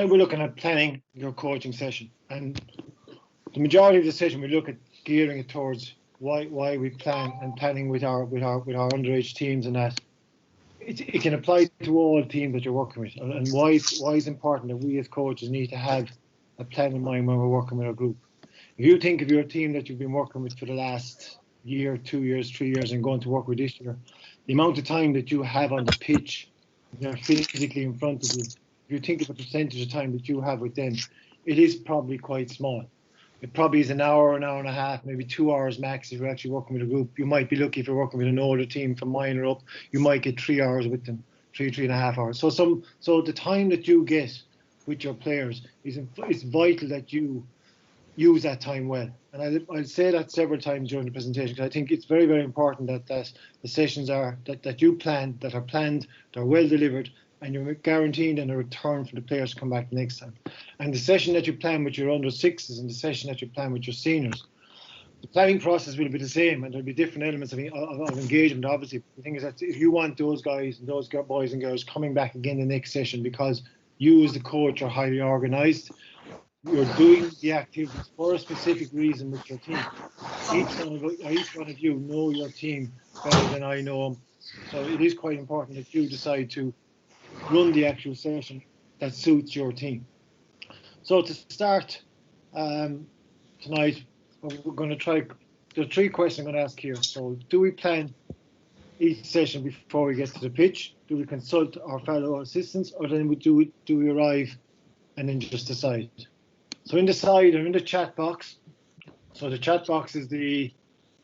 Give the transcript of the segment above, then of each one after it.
we're looking at planning your coaching session, and the majority of the session we look at gearing it towards why we plan and planning with our underage teams, and that it can apply to all teams that you're working with, and why it's important that we as coaches need to have a plan in mind when we're working with our group. If you think of your team that you've been working with for the last year, 2 years, 3 years, and going to work with this year, the amount of time that you have on the pitch, they're physically in front of you. If you think of the percentage of time that you have with them, it is probably quite small. It probably is an hour and a half, maybe 2 hours max if you're actually working with a group. You might be lucky if you're working with an older team from minor up, you might get 3 hours with them, 3.5 hours. So the time that you get with your players is vital that you use that time well. And I'll say that several times during the presentation, because I think it's very, very important that the sessions that you plan, that are planned, they're well delivered, and you're guaranteeing a return for the players to come back the next time. And the session that you plan with your under sixes and the session that you plan with your seniors, the planning process will be the same, and there'll be different elements of engagement. Obviously, the thing is that if you want those guys and those boys and girls coming back again the next session because you as the coach are highly organised, you're doing the activities for a specific reason with your team. Each one of you know your team better than I know them. So it is quite important that you decide to run the actual session that suits your team. So to start tonight, we're going to try, there are 3 questions I'm going to ask here. So do we plan each session before we get to the pitch? Do we consult our fellow assistants, or then do we arrive and then just decide? So in the side or in the chat box, so the chat box is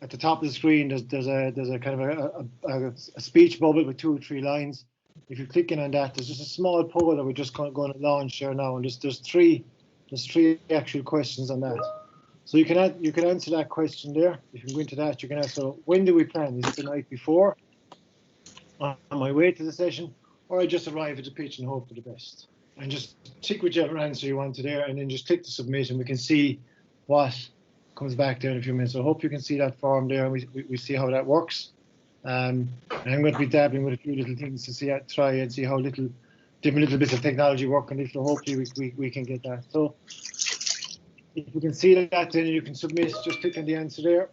at the top of the screen. There's a kind of a speech bubble with 2 or 3 lines. If you click in on that, there's just a small poll that we're just going to launch here now, and there's three actual questions on that. So you can answer that question there. If you go into that, you can answer, when do we plan? Is it the night before, on my way to the session, or I just arrive at the pitch and hope for the best? And just tick whichever answer you want to there, and then just click the submit, and we can see what comes back there in a few minutes. So I hope you can see that form there, and we see how that works. And I'm going to be dabbling with a few little things to try and see how different little bits of technology work on this. So hopefully we can get that. So if you can see that, then you can submit. Just click on the answer there.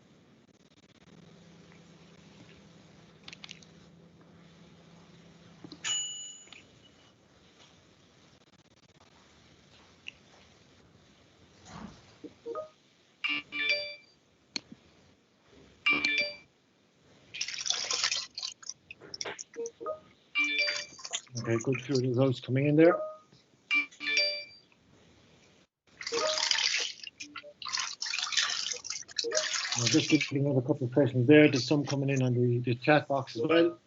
Okay, good few results coming in there. I'm just giving another couple of questions there. There's some coming in on the chat box as well.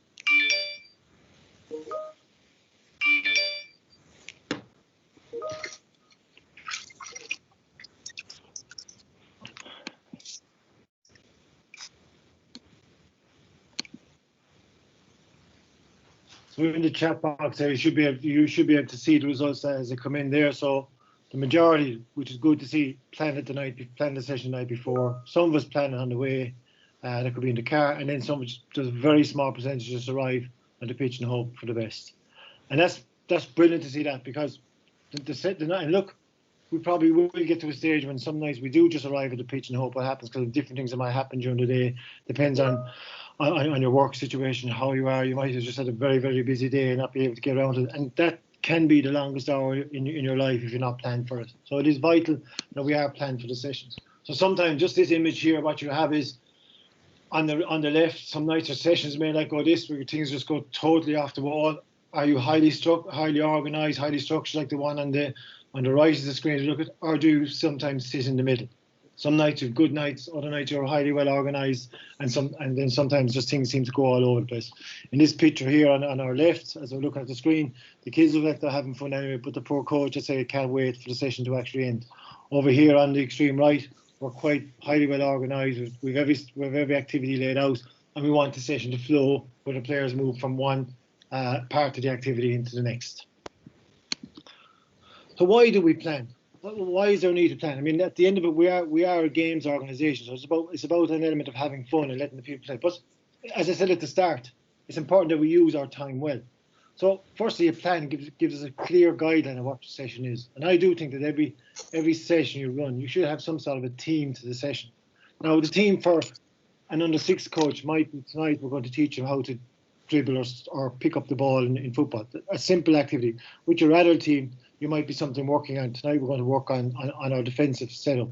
So in the chat box there, you should be able to see the results as they come in there. So the majority, which is good to see, plan the session the night before. Some of us plan it on the way. That could be in the car, and then there's a very small percentage just arrive on the pitch and hope for the best. And that's brilliant to see that, because the night, and look, we probably will get to a stage when some nights we do just arrive at the pitch and hope what happens, because of different things that might happen during the day. Depends on your work situation, how you are. You might have just had a very, very busy day and not be able to get around it, and that can be the longest hour in your life if you're not planned for it. So it is vital that we are planned for the sessions. So sometimes just this image here, what you have is on the left, some nights or sessions may like go this, where things just go totally off the wall. Are you highly organised, highly structured, like the one on the right of the screen to look at, or do you sometimes sit in the middle? Some nights you've good nights, other nights you're highly well organised, and then sometimes just things seem to go all over the place. In this picture here on our left, as we're looking at the screen, the kids look like they're having fun anyway, but the poor coach, I say, can't wait for the session to actually end. Over here on the extreme right, we're quite highly well organised. We've every activity laid out, and we want the session to flow where the players move from one part of the activity into the next. So why do we plan? Why is there a need to plan? I mean, at the end of it, we are a games organisation, so it's about an element of having fun and letting the people play. But as I said at the start, it's important that we use our time well. So firstly, a plan gives us a clear guideline of what the session is. And I do think that every session you run, you should have some sort of a team to the session. Now, the team for an under-6 coach might be tonight we're going to teach them how to dribble or pick up the ball in football. A simple activity. With your adult team, you might be something working on. Tonight we're going to work on our defensive setup.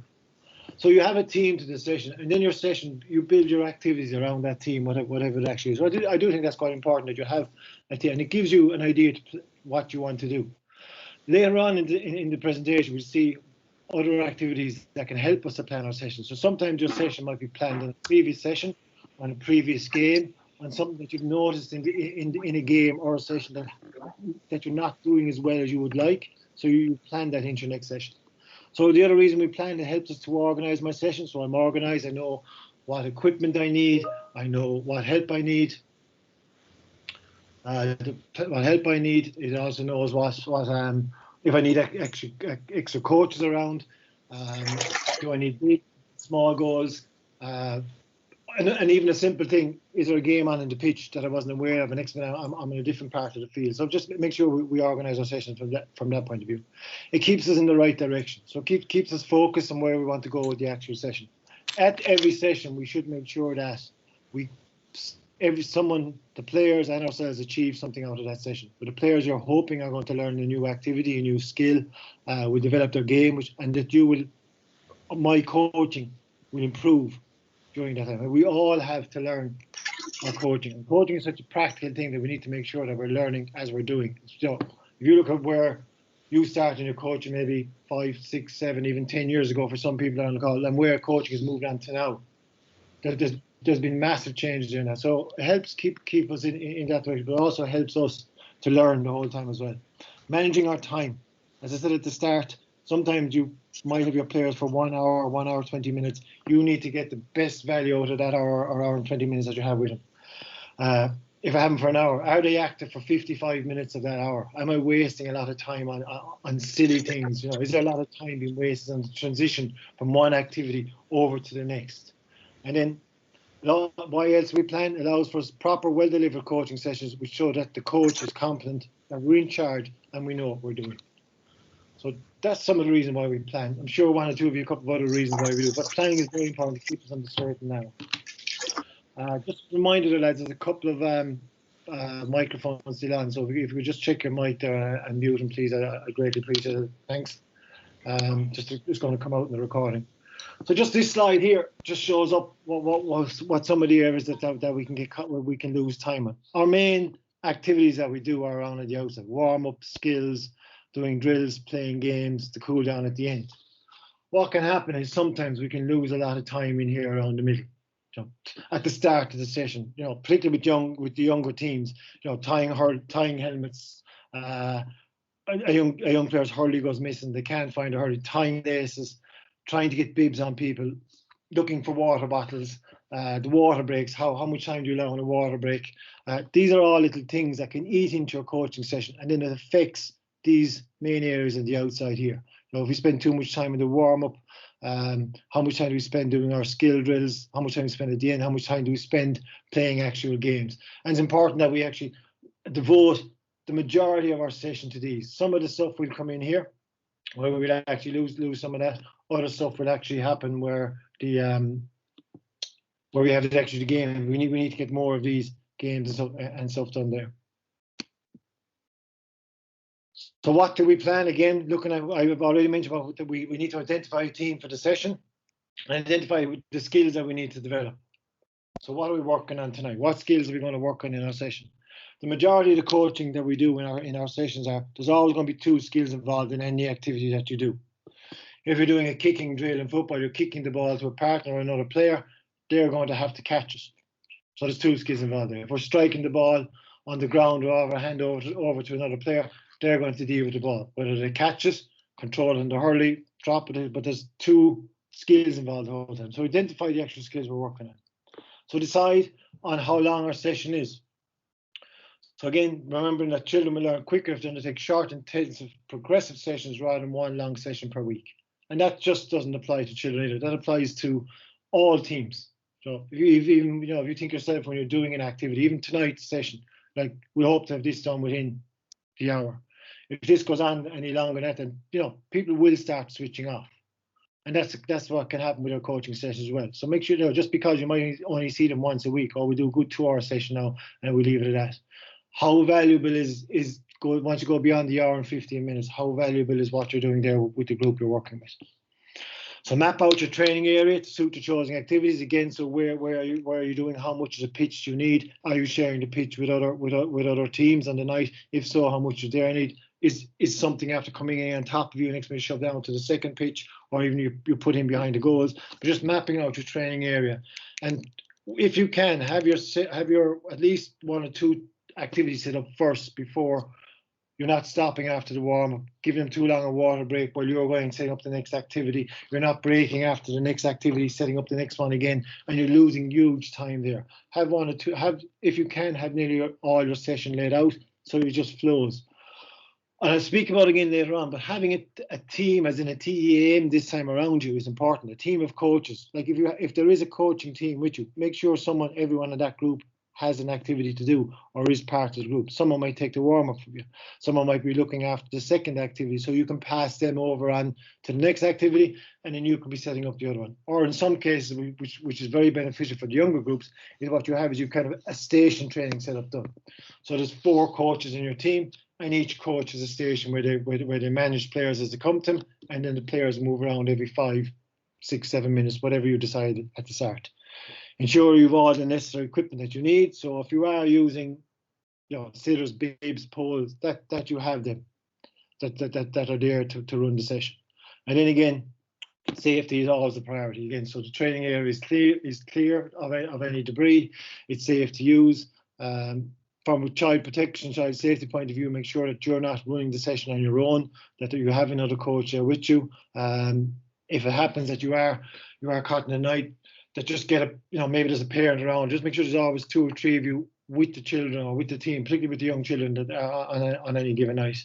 So you have a team to the session, and then your session, you build your activities around that team, whatever it actually is. So I do think that's quite important that you have a team, and it gives you an idea to what you want to do. Later on in the presentation, we'll see other activities that can help us to plan our session. So sometimes your session might be planned on a previous session, on a previous game, on something that you've noticed in a game or a session that you're not doing as well as you would like. So you plan that into your next session. So the other reason we plan, it helps us to organise my session. So I'm organised. I know what equipment I need. I know what help I need. What help I need. It also knows what if I need extra coaches around. Do I need big, small goals? And even a simple thing, is there a game on in the pitch that I wasn't aware of, and next minute I'm in a different part of the field. So just make sure we organise our sessions from that point of view. It keeps us in the right direction. So keeps us focused on where we want to go with the actual session. At every session, we should make sure that the players and ourselves achieve something out of that session. But the players you're hoping are going to learn a new activity, a new skill, will develop their game, and that my coaching will improve during that time. We all have to learn our coaching. And coaching is such a practical thing that we need to make sure that we're learning as we're doing. So if you look at where you started your coaching maybe 5, 6, 7, even 10 years ago for some people on the call, and where coaching has moved on to now, there's been massive changes in that. So it helps keep us in that direction, but also helps us to learn the whole time as well. Managing our time. As I said at the start, sometimes you might have your players for 1 hour, 1 hour, 20 minutes. You need to get the best value out of that hour or hour and 20 minutes that you have with them. If I have them for an hour, are they active for 55 minutes of that hour? Am I wasting a lot of time on silly things? Is there a lot of time being wasted on the transition from one activity over to the next? And then why else we plan allows for proper, well-delivered coaching sessions which show that the coach is competent, that we're in charge, and we know what we're doing. So that's some of the reasons why we plan. I'm sure one or two of you, a couple of other reasons why we do, but planning is very important to keep us on the straight and narrow. Just a reminder, the lads, there's a couple of microphones still on, so if you could just check your mic there and mute them, please, I'd greatly appreciate it. Thanks. It's going to come out in the recording. So just this slide here just shows up what some of the areas that we can get cut where we can lose time on. Our main activities that we do are around at the outset: warm up, skills, doing drills, playing games, the cool down at the end. What can happen is sometimes we can lose a lot of time in here around the middle. At the start of the session, particularly with the younger teams, tying helmets. A young player's hurley goes missing. They can't find a hurley. Tying laces, trying to get bibs on people, looking for water bottles, the water breaks. How much time do you allow on a water break? These are all little things that can eat into your coaching session, and then it affects these main areas on the outside here. If we spend too much time in the warm up, how much time do we spend doing our skill drills? How much time do we spend at the end? How much time do we spend playing actual games? And it's important that we actually devote the majority of our session to these. Some of the stuff will come in here, where we'll actually lose some of that. Other stuff will actually happen where we have actually the game. We need to get more of these games and stuff done there. So what do we plan? Again, looking at, I've already mentioned about that we need to identify a team for the session and identify the skills that we need to develop. So what are we working on tonight? What skills are we going to work on in our session? The majority of the coaching that we do in our sessions there's always going to be 2 skills involved in any activity that you do. If you're doing a kicking drill in football, you're kicking the ball to a partner or another player, they're going to have to catch it. So there's 2 skills involved there. If we're striking the ball on the ground or hand over to another player, they're going to deal with the ball. Whether they catch it, control it in the hurley, drop it, but there's 2 skills involved the whole time. So identify the actual skills we're working on. So decide on how long our session is. So again, remembering that children will learn quicker if they undertake short, intensive, progressive sessions rather than one long session per week. And that just doesn't apply to children either. That applies to all teams. So if you think yourself when you're doing an activity, even tonight's session, like we hope to have this done within the hour. If this goes on any longer than that, then people will start switching off. And that's what can happen with our coaching sessions as well. So make sure, just because you might only see them once a week, or we do a good 2-hour session now and we leave it at that. How valuable is once you go beyond the hour and 15 minutes, how valuable is what you're doing there with the group you're working with? So map out your training area to suit your chosen activities. Again, so where are you doing? How much of the pitch do you need? Are you sharing the pitch with other teams on the night? If so, how much is there need? Is something after coming in on top of you and expect to shove down to the second pitch, or even you put in behind the goals? But just mapping out your training area, and if you can have your at least 1 or 2 activities set up first before. You're not stopping after the warm-up, giving them too long a water break while you're going and setting up the next activity. You're not breaking after the next activity, setting up the next one again, and you're losing huge time there. Have 1 or 2, if you can, have nearly all your session laid out so it just flows. And I'll speak about it again later on, but having a team, as in a TEAM this time around you, is important. A team of coaches. Like if there is a coaching team with you, make sure everyone in that group has an activity to do or is part of the group. Someone might take the warm-up from you. Someone might be looking after the second activity, so you can pass them over on to the next activity, and then you can be setting up the other one. Or in some cases, which is very beneficial for the younger groups, is what you have is you kind of a station training setup done. So there's 4 coaches in your team, and each coach is a station where they manage players as they come to them, and then the players move around every 5, 6, 7 minutes, whatever you decide at the start. Ensure you've all the necessary equipment that you need. So if you are using, sitters, bibs, poles, that you have them, that are there to run the session. And then again, safety is always the priority again. So the training area is clear of any debris. It's safe to use. From a child protection, child safety point of view, make sure that you're not running the session on your own, that you have another coach there with you. If it happens that you are caught in the night, that just get maybe there's a parent around, just make sure there's always 2 or 3 of you with the children or with the team, particularly with the young children that are on any given night.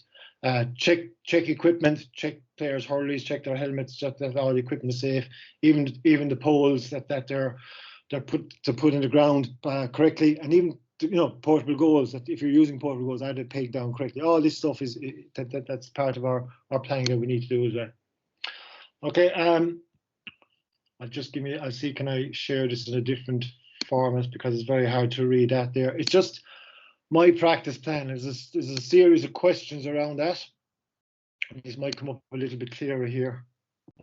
Check equipment, check players' hurleys, check their helmets, check that all the equipment is safe, even the poles that they're put in the ground correctly, and even portable goals, that if you're using portable goals, are they pegged down correctly? All this stuff is that's part of our planning that we need to do as well. Okay, I'll see, can I share this in a different format, because it's very hard to read that there. It's just my practice plan. There's a series of questions around that. This might come up a little bit clearer here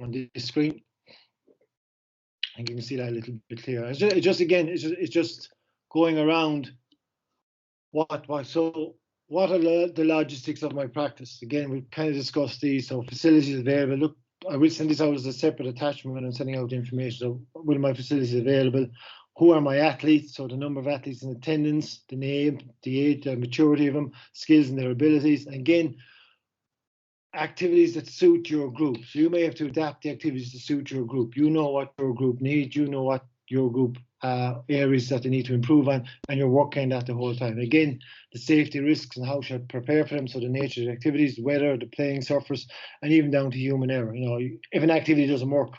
on the screen. I think you can see that a little bit clearer. It's just going around what are the logistics of my practice. Again, we've kind of discussed these. So facilities available. Look, I will send this out as a separate attachment when I'm sending out the information. So will my facilities available? Who are my athletes? So the number of athletes in attendance, the name, the age, the maturity of them, skills and their abilities. And again, activities that suit your group. So you may have to adapt the activities to suit your group. You know what your group needs. You know what your group areas that they need to improve on, and you're working that the whole time. Again, the safety risks and how should I prepare for them. So the nature of the activities, the weather, the playing surface, and even down to human error. If an activity doesn't work,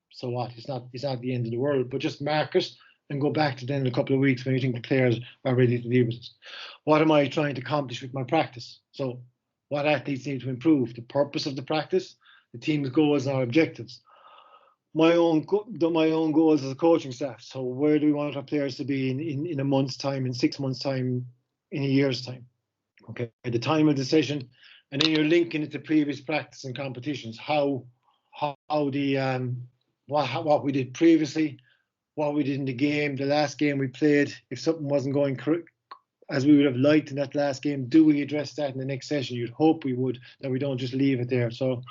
so what? It's not the end of the world, but just mark it and go back to then in a couple of weeks when you think the players are ready to deal with it. What am I trying to accomplish with my practice? So what athletes need to improve, the purpose of the practice, the team's goals and our objectives. My own goals as a coaching staff. So where do we want our players to be in a month's time, in 6 months' time, in a year's time? Okay, at the time of the session, and then you're linking it to previous practice and competitions. What we did previously, what we did in the game, the last game we played. If something wasn't going correct as we would have liked in that last game, do we address that in the next session? You'd hope we would, that we don't just leave it there. So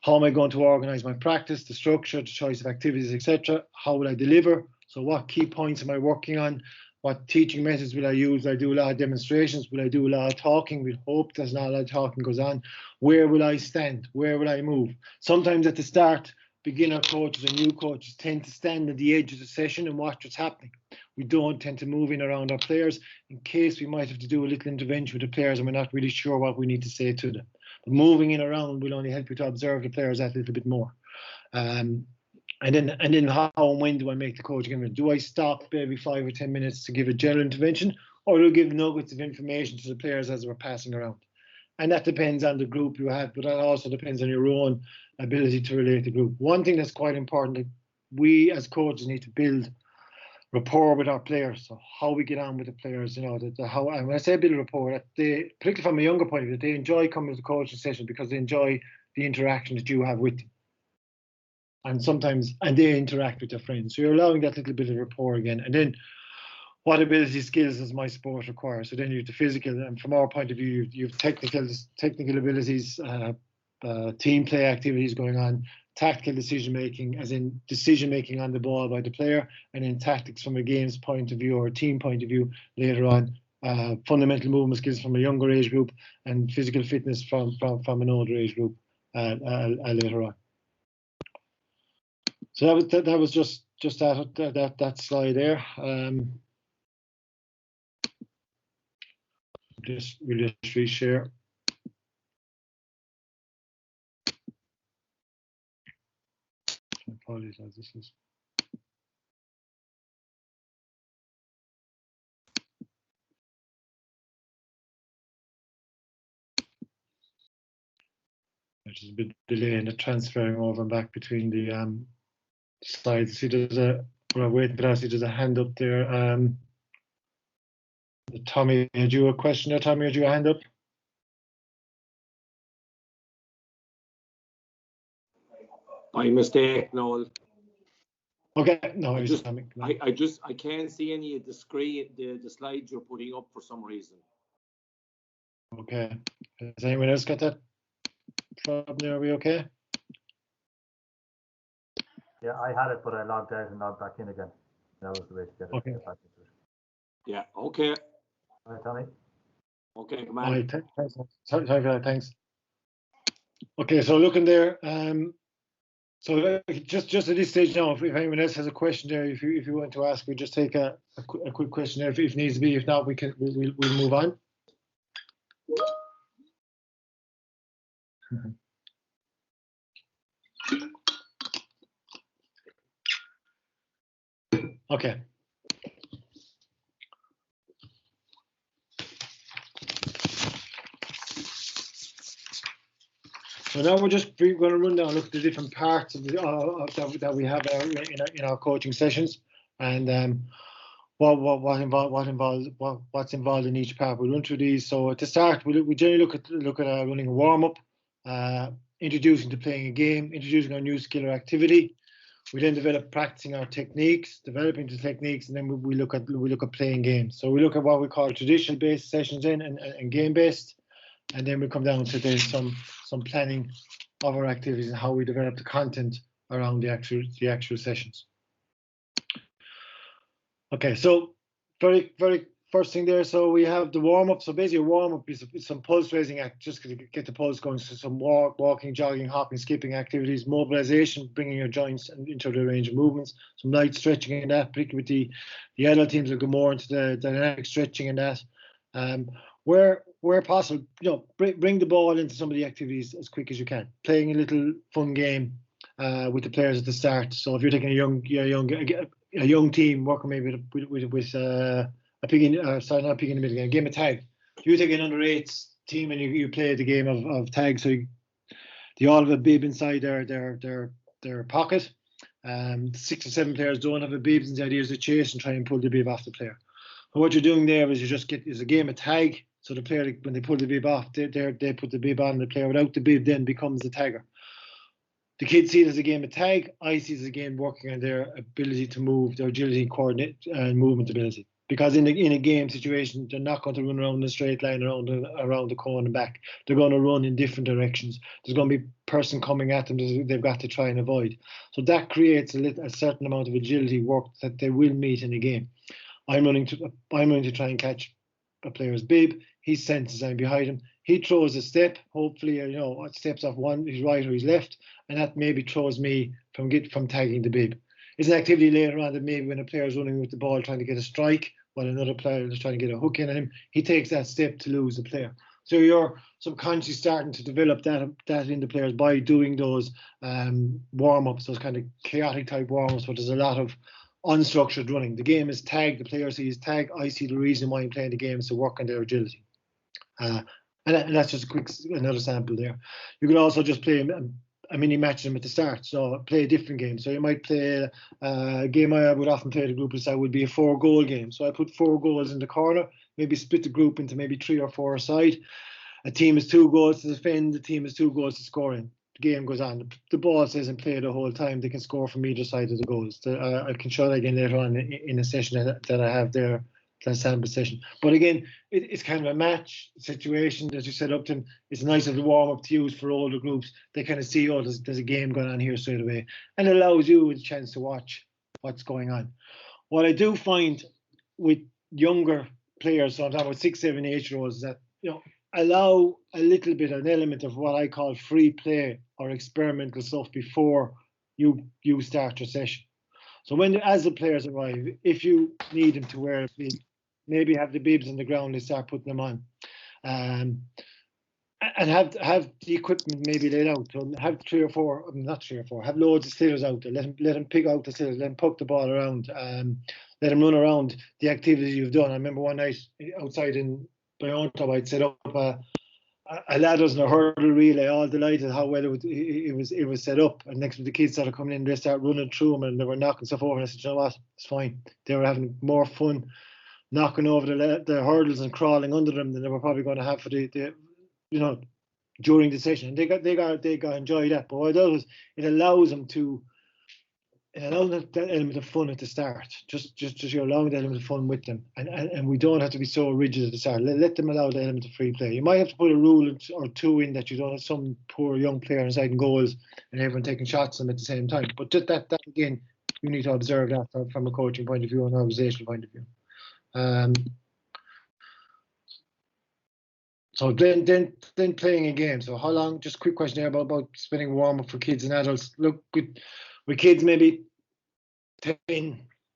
how am I going to organise my practice, the structure, the choice of activities, etc.? How will I deliver? So what key points am I working on? What teaching methods will I use? Will I do a lot of demonstrations? Will I do a lot of talking? We hope there's not a lot of talking goes on. Where will I stand? Where will I move? Sometimes at the start, beginner coaches and new coaches tend to stand at the edge of the session and watch what's happening. We don't tend to move in around our players in case we might have to do a little intervention with the players and we're not really sure what we need to say to them. But moving in around will only help you to observe the players that little bit more. And then how and when do I make the coaching intervention? Do I stop every 5 or 10 minutes to give a general intervention, or it'll give nuggets of information to the players as we're passing around. And that depends on the group you have, but that also depends on your own ability to relate to the group. One thing that's quite important, that we as coaches need to build rapport with our players. So how we get on with the players, and when I say build rapport, that they, particularly from a younger point of view, they enjoy coming to the coaching session because they enjoy the interaction that you have with them. And they interact with their friends. So you're allowing that little bit of rapport again. And then what ability skills does my sport require? So then you have the physical, and from our point of view, you have technical abilities, team play activities going on, tactical decision making, as in decision making on the ball by the player, and then tactics from a game's point of view or a team point of view later on. Fundamental movement skills from a younger age group, and physical fitness from an older age group later on. So that was just that slide there. We'll just reshare. Apologies, this is. There's a bit delay in the transferring over and back between the slides. See, there's a. We're waiting for that. See, there's a hand up there. Tommy, had you a question there? Tommy, had you a hand up? My mistake, Noel. Okay, no, I can't see any of the screen, the slides you're putting up for some reason. Okay. Has anyone else got that problem there? Are we okay? Yeah, I had it, but I logged out and logged back in again. That was the way to get it, get back into it. Yeah, okay. All right, Tommy. Okay, come on. All right, thanks. Sorry for that, thanks. Okay, so looking there, so just at this stage now, if anyone else has a question there, if you want to ask, we just take a quick question there if needs to be. If not, we'll move on. Okay. So now we're going to run down, look at the different parts of that we have in our coaching sessions, and what's involved in each part. We'll run through these. So to start, we generally look at running a warm up, introducing to playing a game, introducing our new skill or activity. We then develop practicing our techniques, developing the techniques, and then we look at playing games. So we look at what we call traditional based sessions and game based. And then we come down to then some planning of our activities and how we develop the content around the actual sessions. Okay, so very first thing there. So we have the warm up. So basically, a warm up is some pulse raising act, just to get the pulse going. So some walking, jogging, hopping, skipping activities, mobilization, bringing your joints into the range of movements. Some light stretching in that, particularly with the adult teams will go more into the dynamic stretching in that. Where possible, bring the ball into some of the activities as quick as you can. Playing a little fun game with the players at the start. So if you're taking a young team working maybe with a game of tag. If you take an under 8s team and you play the game of tag, so they all have a bib inside their pocket. 6 or 7 players don't have a bib, and the idea is to chase and try and pull the bib off the player. But what you're doing there is is a game of tag. So the player, when they pull the bib off, they put the bib on. The player without the bib then becomes the tagger. The kids see it as a game of tag. I see it as a game working on their ability to move, their agility, coordinate, and movement ability. Because in a game situation, they're not going to run around in a straight line around the cone and back. They're going to run in different directions. There's going to be a person coming at them that they've got to try and avoid. So that creates a certain amount of agility work that they will meet in a game. I'm running to try and catch a player's bib. He senses I'm behind him. He throws a step, hopefully, steps off his right or his left, and that maybe throws me from tagging the bib. It's an activity later on that maybe when a player is running with the ball trying to get a strike, while another player is trying to get a hook in on him, he takes that step to lose the player. So you're subconsciously starting to develop that in the players by doing those warm-ups, those kind of chaotic type warm-ups, where there's a lot of unstructured running. The game is tagged, the player sees tag, I see the reason why I'm playing the game is to work on their agility. And that's just another sample there. You can also just play a mini match them at the start, so play a different game. So you might play a game I would often play the group aside would be a 4-goal game. So I put 4 goals in the corner, maybe split the group into maybe 3 or 4 aside. A team has 2 goals to defend, the team has 2 goals to score in. The game goes on. The ball stays in play the whole time. They can score from either side of the goals. I can show that again later on in a session that I have there, that sample session. But again, it's kind of a match situation that you set up to. It's nice as a warm up to use for older groups. They kind of see, oh, there's a game going on here straight away, and it allows you a chance to watch what's going on. What I do find with younger players, so I'm talking about 6, 7, 8-year-olds, is that allow a little bit, an element of what I call free play or experimental stuff before you start your session. So as the players arrive, if you need them to wear a bib, maybe have the bibs on the ground and start putting them on. And have the equipment maybe laid out. So have 3 or 4, not 3 or 4, have loads of sliours out there. Let them pick out the sliours, let them poke the ball around, let them run around the activities you've done. I remember one night outside in Bayonto, I'd set up a ladders and a hurdle relay, all delighted how well it was set up. And next to the kids started coming in, they start running through them and they were knocking stuff over. And I said, you know what, it's fine. They were having more fun knocking over the hurdles and crawling under them than they were probably going to have for the during the session. And they got enjoy that. But what it does is it allows them to that element of fun at the start. Just you're allowing that element of fun with them, and we don't have to be so rigid at the start. Let them allow the element of free play. You might have to put a rule or 2 in that you don't have some poor young player inside in goals and everyone taking shots at them at the same time. But just that again, you need to observe that from a coaching point of view and an organizational point of view. So then playing a game. So how long? Just a quick question here about spending warm up for kids and adults. Look, with kids maybe 10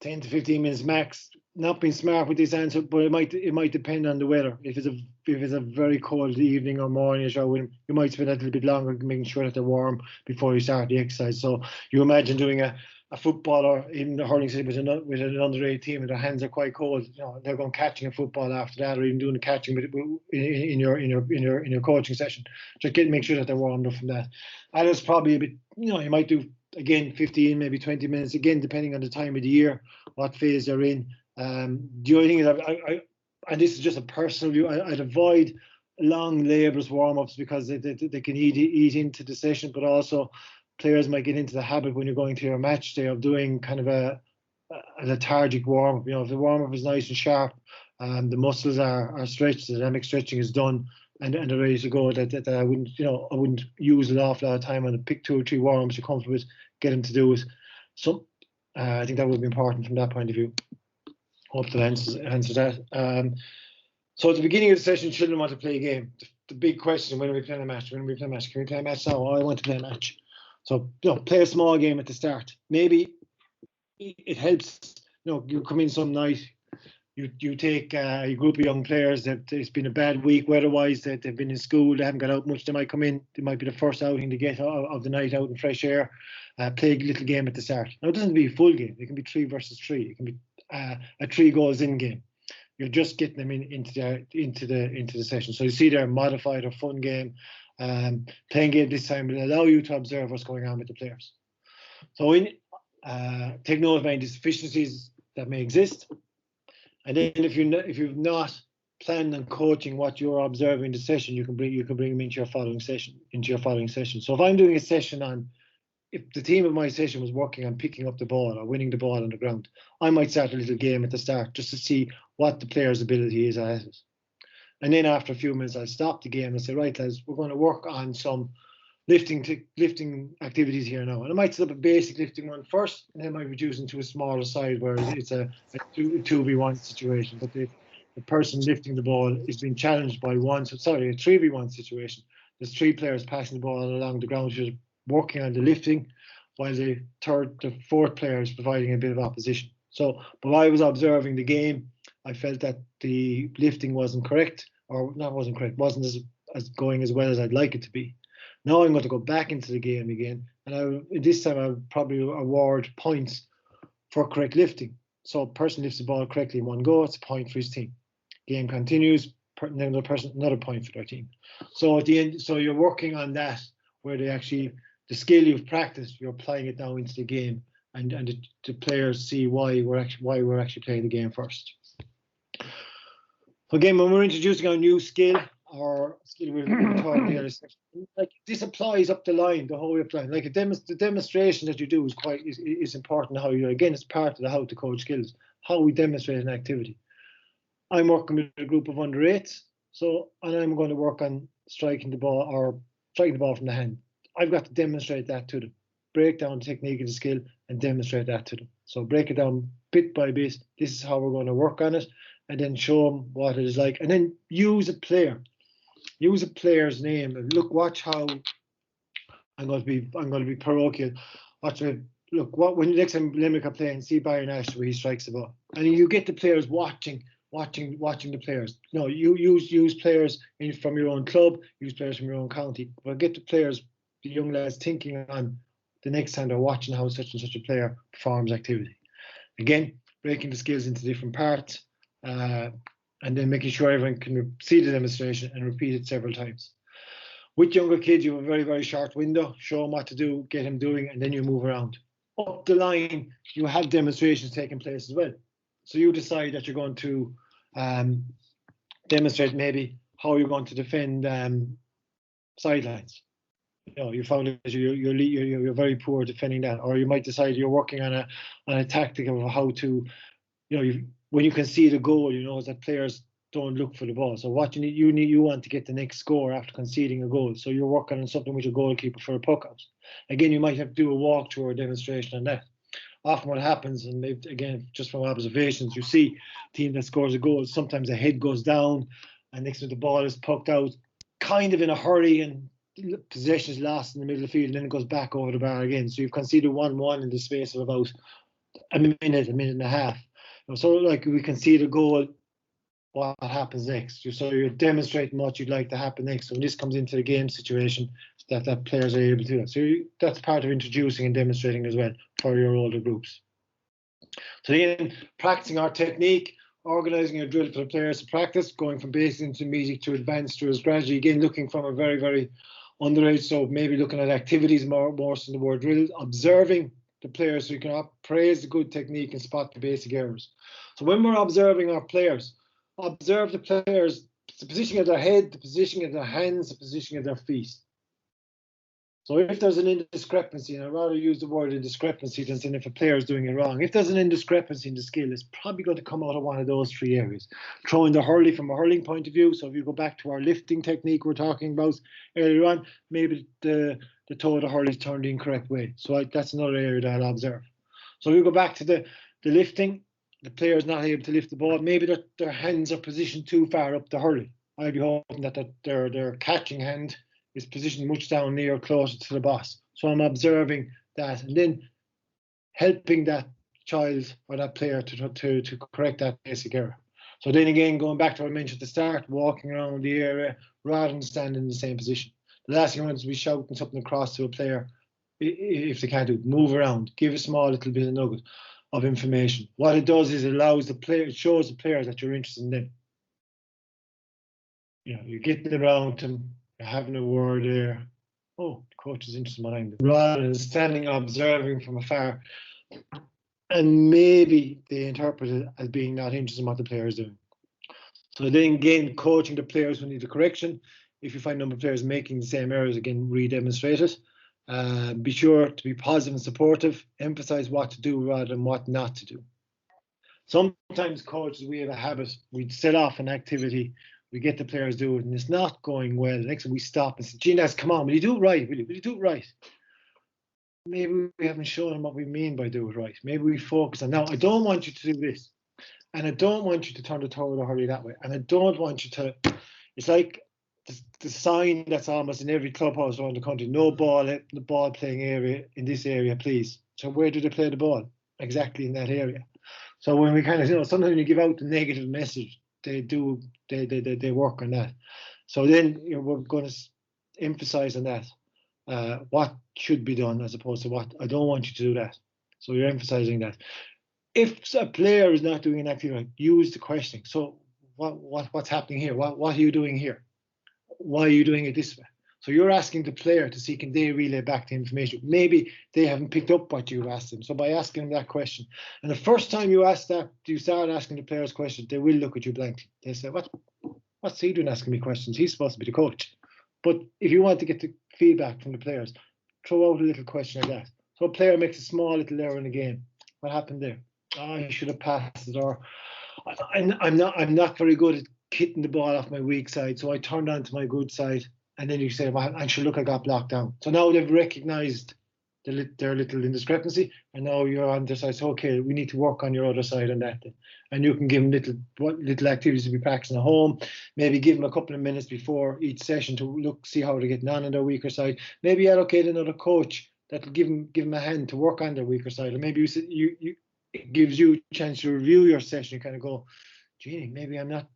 to 15 minutes max. Not being smart with this answer, but it might depend on the weather. If it's a very cold evening or morning, you might spend a little bit longer making sure that they're warm before you start the exercise. So you imagine doing a football or even the hurling with an under-8 team and their hands are quite cold. They're going catching a football after that, or even doing the catching in your coaching session. Just make sure that they're warmed up from that. And it's probably a bit. You might do again 15, maybe 20 minutes again, depending on the time of the year, what phase they're in. The only thing is, and this is just a personal view, I'd avoid long, laborious warm-ups because they can eat into the session, but also players might get into the habit when you're going to your match day of doing kind of a lethargic warm-up. If the warm-up is nice and sharp, the muscles are stretched, the dynamic stretching is done, and they're ready to go. That I wouldn't use an awful lot of time on it. Pick 2 or 3 warm-ups you're comfortable with, get them to do it. So I think that would be important from that point of view. Hope that answers that. So at the beginning of the session, children want to play a game. The big question: when are we playing a match? When are we playing a match? Can we play a match now? Oh, I want to play a match. So play a small game at the start. Maybe it helps. You come in some night. You take a group of young players that it's been a bad week weather-wise, that they've been in school, they haven't got out much. They might come in. It might be the first outing to get of the night out in fresh air. Play a little game at the start. Now it doesn't have to be a full game. It can be 3 versus 3. It can be a 3 goals in game. You're just getting them into the session. So you see they're modified or fun game. Playing game this time will allow you to observe what's going on with the players. So take note of any deficiencies that may exist. And then if you've not planned on coaching what you're observing in the session, you can bring them into your following session. So if I'm doing a session if the team of my session was working on picking up the ball or winning the ball on the ground, I might start a little game at the start just to see what the player's ability is at it. And then after a few minutes, I'll stop the game and say, right, lads, we're going to work on some lifting activities here now. And I might set up a basic lifting one first, and then I might reduce into a smaller size where it's a 2v1 situation. But the person lifting the ball is being challenged by a 3v1 situation. There's 3 players passing the ball along the ground, just working on the lifting, while the 4th player is providing a bit of opposition. So, but while I was observing the game, I felt that the lifting wasn't correct, wasn't as going as well as I'd like it to be. Now I'm going to go back into the game again, and this time I'll probably award points for correct lifting. So a person lifts the ball correctly in one go, it's a point for his team. Game continues, another point for their team. So at the end, so you're working on that, where they actually, the skill you've practiced, you're applying it now into the game, and the players see why we're actually playing the game first. Again, when we're introducing our new skill, or skill we're taught in the other section, like this applies up the line, the whole way up the line. Like the demonstration that you do is important. How you, again, it's part of the how to coach skills, how we demonstrate an activity. I'm working with a group of under 8s, and I'm going to work on striking the ball from the hand. I've got to demonstrate that to them, break down the technique and the skill and demonstrate that to them. So break it down bit by bit. This is how we're going to work on it, and then show them what it is like, and then use a player's name, and watch how I'm going to be parochial. When next time Limerick are playing, see Barry Nash where he strikes the ball, and you get the players watching the players. No, you use players from your own club, use players from your own county, but get the young lads thinking on the next time they're watching how such and such a player performs activity. Again, breaking the skills into different parts, and then making sure everyone can see the demonstration and repeat it several times. With younger kids, you have a very, very short window. Show them what to do, get them doing, and then you move around. Up the line, you have demonstrations taking place as well. So you decide that you're going to demonstrate maybe how you're going to defend sidelines. You found that you're very poor defending that, or you might decide you're working on a tactic of how to, when you can see the goal, that players don't look for the ball. So what you want to get the next score after conceding a goal. So you're working on something with your goalkeeper for a puck out. Again, you might have to do a walkthrough or a demonstration on that. Often what happens, and again, just from observations, you see a team that scores a goal, sometimes the head goes down and next to the ball is pucked out kind of in a hurry and possession is lost in the middle of the field, and then it goes back over the bar again. So you've conceded 1-1 in the space of about a minute and a half. So like we concede a goal, what happens next? So you're demonstrating what you'd like to happen next. So when this comes into the game situation, that players are able to do that. So that's part of introducing and demonstrating as well for your older groups. So again, practicing our technique, organising a drill for the players to practice, going from basic intermediate to advanced drills gradually. Again, looking from a very, very underage, so maybe looking at activities more than the word drill, observing the players so you can praise the good technique and spot the basic errors. So when we're observing our players, observe the players, the positioning of their head, the positioning of their hands, the positioning of their feet. So if there's an indiscrepancy, and I'd rather use the word indiscrepancy than saying if a player is doing it wrong, if there's an indiscrepancy in the skill, it's probably going to come out of one of those 3 areas. Throwing the hurley from a hurling point of view, so if you go back to our lifting technique we're talking about earlier on, maybe the toe of the hurley is turned the incorrect way. So that's another area that I'll observe. So we go back to the lifting, the player is not able to lift the ball, maybe their hands are positioned too far up the hurley. I'd be hoping that their catching hand is positioned much down near or closer to the boss. So I'm observing that and then helping that child or that player to correct that basic error. So then again, going back to what I mentioned at the start, walking around the area rather than standing in the same position. The last thing I want is to be shouting something across to a player if they can't do it. Move around, give a small little bit of nugget of information. What it does is it shows the players that you're interested in them. You're getting around them, you're having a word there. Oh, the coach is interested in what I'm doing. Rather than standing observing from afar, and maybe they interpret it as being not interested in what the player is doing. So then again, coaching the players who need the correction. If you find a number of players making the same errors, again, re-demonstrate it. Be sure to be positive and supportive. Emphasize what to do rather than what not to do. Sometimes coaches, we have a habit, we set off an activity, we get the players do it, and it's not going well. Next time we stop and say, Genius, come on, will you do it right? Will you do it right? Maybe we haven't shown them what we mean by do it right. Maybe we focus on, now, I don't want you to do this. And I don't want you to turn the toe of the hurley that way. And I don't want you to, it's like the sign that's almost in every clubhouse around the country, no ball, the ball playing area in this area, please. So where do they play the ball? Exactly in that area. So when we kind of, sometimes when you give out the negative message, they work on that. So then we're going to emphasize on that, what should be done as opposed to what I don't want you to do that. So you're emphasizing that. if a player is not doing an activity, use the questioning. So what's happening here? What are you doing here? Why are you doing it this way? So you're asking the player to see, can they relay back the information? Maybe they haven't picked up what you've asked them. So by asking them that question, and the first time you ask that, you start asking the players questions, they will look at you blankly. They say, what's he doing asking me questions? He's supposed to be the coach. But if you want to get the feedback from the players, throw out a little question like that. So a player makes a small little error in the game. What happened there? Oh, he should have passed it, or I'm not very good at hitting the ball off my weak side, so I turned on to my good side. And then you say, well, I should look, I got blocked down. So now they've recognised their little indiscrepancy, and now you're on their side. So, okay, we need to work on your other side on that. And you can give them little activities to be practicing at home. Maybe give them a couple of minutes before each session to see how they're getting on their weaker side. Maybe allocate another coach that will give them a hand to work on their weaker side. Or maybe it gives you a chance to review your session. You kind of go, gee, maybe I'm not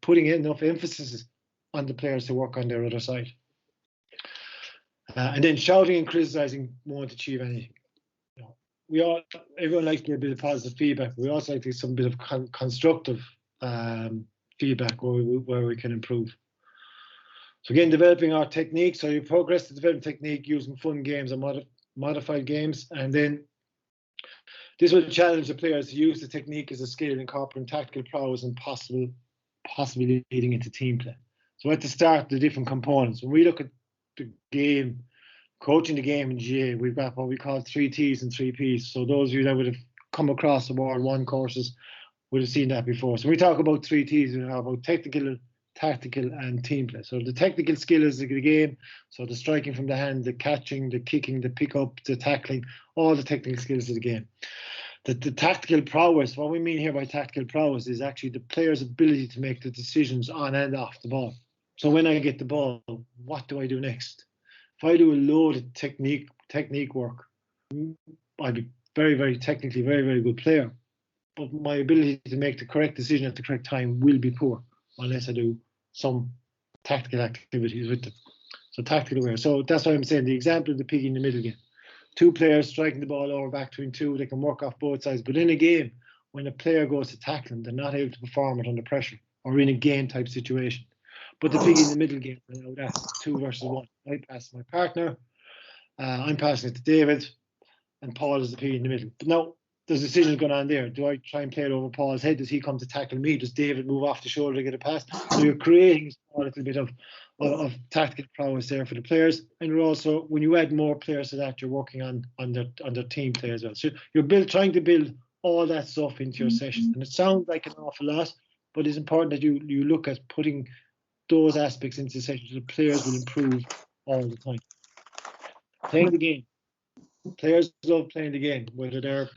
putting enough emphasis on the players to work on their other side. And then shouting and criticising won't achieve anything. Everyone likes to get a bit of positive feedback. We also like to get some bit of constructive feedback where we can improve. So again, developing our technique. So you progress to develop technique using fun games and modified games. And then this will challenge the players to use the technique as a skill, incorporating tactical prowess and possibly leading into team play. So at the start, the different components. When we look at the game, coaching the game in GA, we've got what we call 3 T's and 3 P's. So those of you that would have come across the Ward 1 courses would have seen that before. So we talk about 3 T's, we talk about technical, tactical, and team play. So the technical skill is the game. So the striking from the hand, the catching, the kicking, the pick up, the tackling, all the technical skills of the game. The tactical prowess, what we mean here by tactical prowess is actually the player's ability to make the decisions on and off the ball. So when I get the ball, what do I do next? If I do a load of technique work, I'd be very, very technically very, very good player. But my ability to make the correct decision at the correct time will be poor unless I do some tactical activities with them. So tactical aware. So that's why I'm saying the example of the piggy in the middle game. 2 players striking the ball over back between 2, they can work off both sides. But in a game, when a player goes to tackle them, they're not able to perform it under pressure or in a game type situation. But the piggy in the middle game, that's 2 versus 1. I pass my partner, I'm passing it to David, and Paul is the piggy in the middle. But now there's decisions going on there. Do I try and play it over Paul's head? Does he come to tackle me? Does David move off the shoulder to get a pass? So you're creating a little bit of tactical prowess there for the players. And you're also, when you add more players to that, you're working on their team play as well. So you're trying to build all that stuff into your session. And it sounds like an awful lot, but it's important that you look at putting those aspects into the session so the players will improve all the time. Playing the game. Players love playing the game, whether they're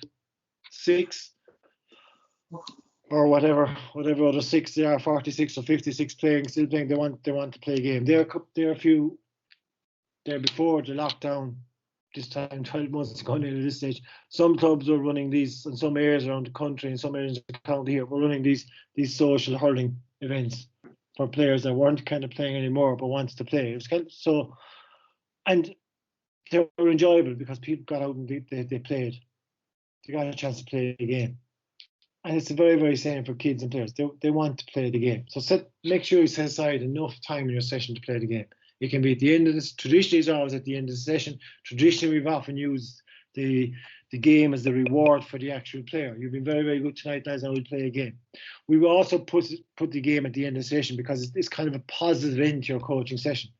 6 or whatever other 6 they are, 46 or 56 still playing. They want to play a game. There are a few there before the lockdown. This time 12 months ago into this stage, some clubs are running these in some areas around the country, in some areas of the county here. We're running these social hurling events for players that weren't kind of playing anymore but wants to play. It was kind of so, and they were enjoyable because people got out and they played. They got a chance to play the game. And it's very, very same for kids and players. They want to play the game. So make sure you set aside enough time in your session to play the game. It can be at the end of this. Traditionally, it's always at the end of the session. Traditionally, we've often used the game as the reward for the actual player. You've been very, very good tonight, lads, and we'll play a game. We will also put the game at the end of the session because it's kind of a positive end to your coaching session.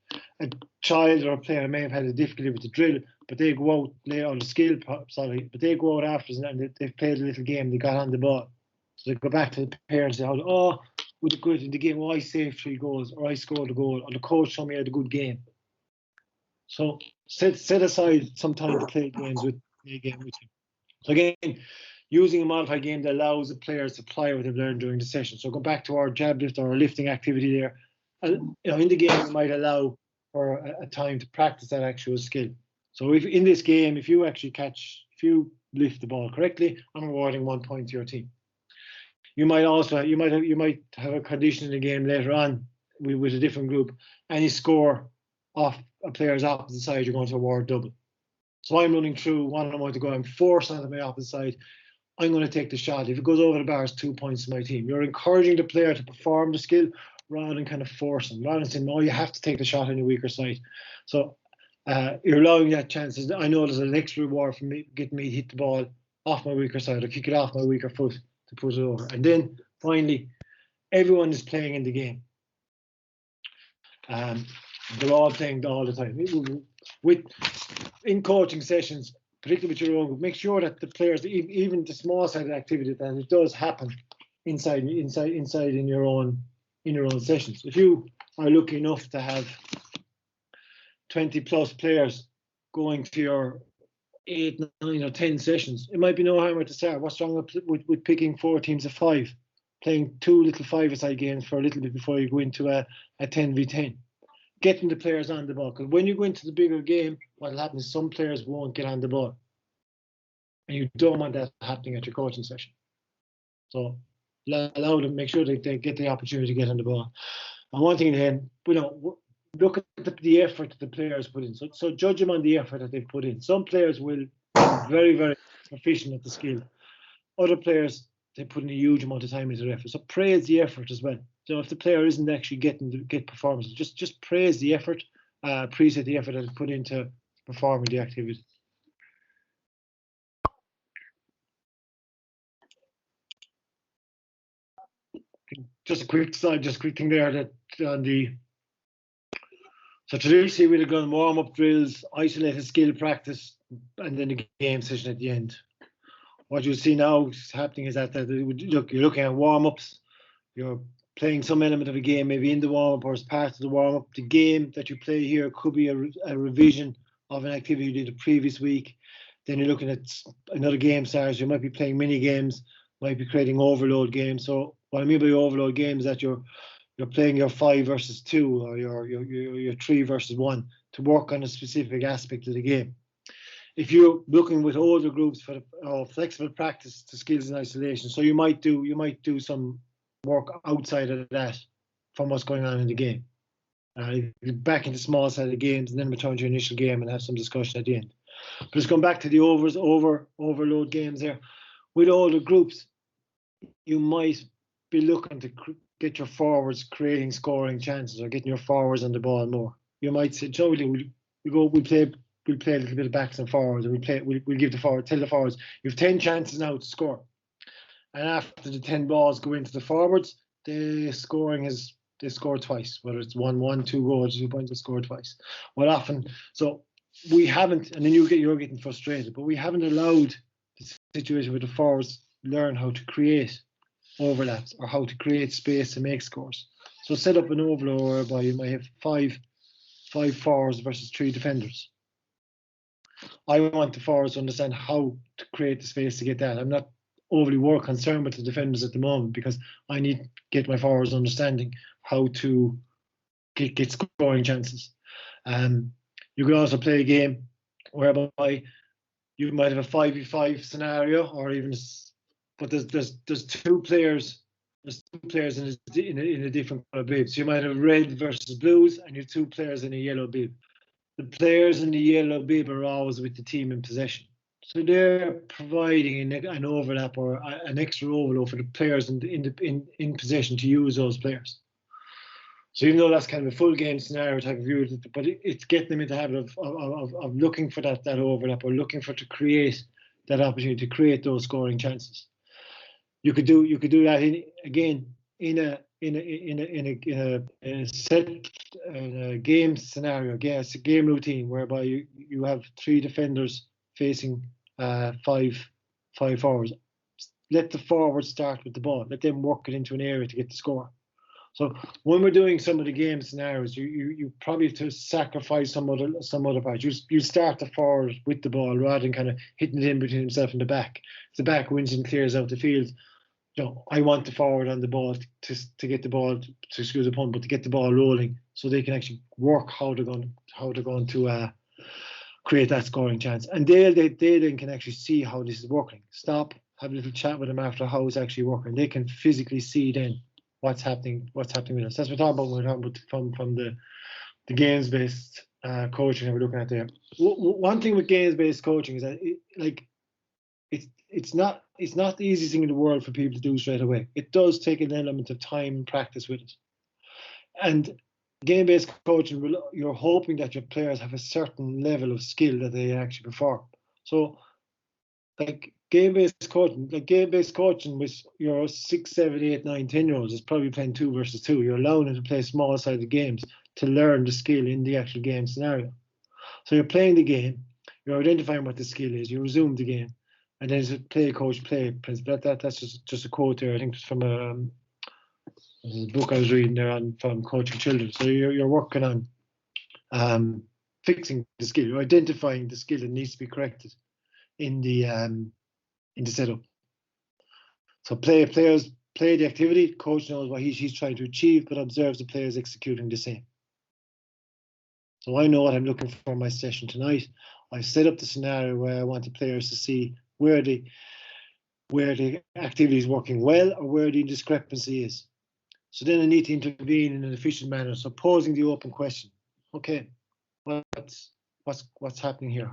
A child or a player may have had a difficulty with the drill, but they go out, but they go out after and they've played a little game, they got on the ball. So they go back to the parents and say, oh, we did good in the game, I saved 3 goals, or I scored a goal, or the coach told me I had a good game. So set aside some time to play a game with you. So again, using a modified game that allows the players to apply what they've learned during the session. So go back to our jab lift or our lifting activity there. In the game, it might allow for a time to practice that actual skill. So if in this game, if you lift the ball correctly, I'm awarding 1 point to your team. You might have a condition in the game later on with a different group, and you score off a player's opposite side, you're going to award double. So I'm running through one, I'm going to go and force onto my opposite side. I'm going to take the shot. If it goes over the bar, it's 2 points to my team. You're encouraging the player to perform the skill rather than kind of forcing, rather than saying, no, you have to take the shot on your weaker side. So you're allowing that chance. I know there's an extra reward for me getting me to hit the ball off my weaker side or kick it off my weaker foot to put it over. And then finally, everyone is playing in the game. They're all playing all the time. In coaching sessions, particularly with your own, make sure that the players, even the small sided activity, that it does happen inside in your own sessions. If you are lucky enough to have 20 plus players going to your 8, 9 or 10 sessions, it might be no harm at the start. What's wrong with picking 4 teams of 5, playing 2 little 5-a-side games for a little bit before you go into a 10v10? Getting the players on the ball, because when you go into the bigger game, what will happen is some players won't get on the ball, and you don't want that happening at your coaching session. So allow them, make sure they get the opportunity to get on the ball. And one thing then, look at the effort that the players put in. So judge them on the effort that they've put in. Some players will be very, very proficient at the skill. Other players, they put in a huge amount of time into their effort. So praise the effort as well. So if the player isn't actually get performance, just praise the effort, appreciate the effort that is put into performing the activity. Just a quick thing there that on the. So traditionally we'd have done warm-up drills, isolated skill practice, and then the game session at the end. What you'll see now is happening is that you're looking at warm-ups, you're playing some element of a game, maybe in the warm-up or as part of the warm-up. The game that you play here could be a revision of an activity you did the previous week. Then you're looking at another game starts. You might be playing mini games, might be creating overload games. So what I mean by overload games is that you're playing your 5 versus 2 or your 3 versus 1 to work on a specific aspect of the game. If you're looking with older groups for flexible practice to skills in isolation, so you might do some work outside of that from what's going on in the game. Back into small sided games and then return to your initial game and have some discussion at the end. But let's come back to the overload games there. With older groups, you might be looking to get your forwards creating scoring chances or getting your forwards on the ball more. You might say, Joe, we'll play a little bit of backs and forwards, and we'll give the forward, tell the forwards, you have 10 chances now to score. And after the 10 balls go into the forwards, the scoring is they score twice, whether it's 1-1, 2 goals, 2 points, they score twice. Well, often, so we haven't, and then you're getting frustrated, but we haven't allowed the situation where the forwards learn how to create overlaps or how to create space to make scores. So set up an overload whereby you might have five forwards versus 3 defenders. I want the forwards to understand how to create the space to get that. I'm not overly more concerned with the defenders at the moment because I need to get my forwards understanding how to get scoring chances. You could also play a game whereby you might have a 5v5 scenario, or even, but there's 2 players. There's 2 players in a different color bib. So you might have red versus blues, and you have 2 players in a yellow bib. The players in the yellow bib are always with the team in possession. So they're providing an overlap or an extra overload for the players in possession to use those players. So even though that's kind of a full game scenario type of view, but it's getting them into the habit of looking for that overlap or looking for to create that opportunity to create those scoring chances. You could do that in a game scenario. Again, it's a game routine whereby you have 3 defenders facing 5 forwards. Let the forwards start with the ball. Let them work it into an area to get the score. So when we're doing some of the game scenarios, you probably have to sacrifice some other part. You start the forward with the ball rather than kind of hitting it in between himself and the back. If the back wins and clears out the field, I want the forward on the ball to get the ball to excuse the pun, but to get the ball rolling so they can actually work how they're going to create that scoring chance. And they then can actually see how this is working. Stop, have a little chat with them after how it's actually working. They can physically see then what's happening with us. That's what we're talking about when we're talking about from the games-based coaching that we're looking at there. One thing with games-based coaching is that it's not the easiest thing in the world for people to do straight away. It does take an element of time and practice with it. And game-based coaching, you're hoping that your players have a certain level of skill that they actually perform. So, like game-based coaching with your 6, 7, 8, 9, 10-year-olds is probably playing 2 versus 2. You're allowing them to play small-sided games to learn the skill in the actual game scenario. So you're playing the game, you're identifying what the skill is, you resume the game, and then it's a play coach play principle. That's just a quote there. I think it's from a book I was reading there from Coaching Children. So you're working on fixing the skill, you're identifying the skill that needs to be corrected in the setup. So players play the activity, coach knows what he's trying to achieve, but observes the players executing the same. So I know what I'm looking for in my session tonight. I've set up the scenario where I want the players to see where the activity is working well or where the discrepancy is. So then I need to intervene in an efficient manner. So posing the open question. Okay, what's happening here?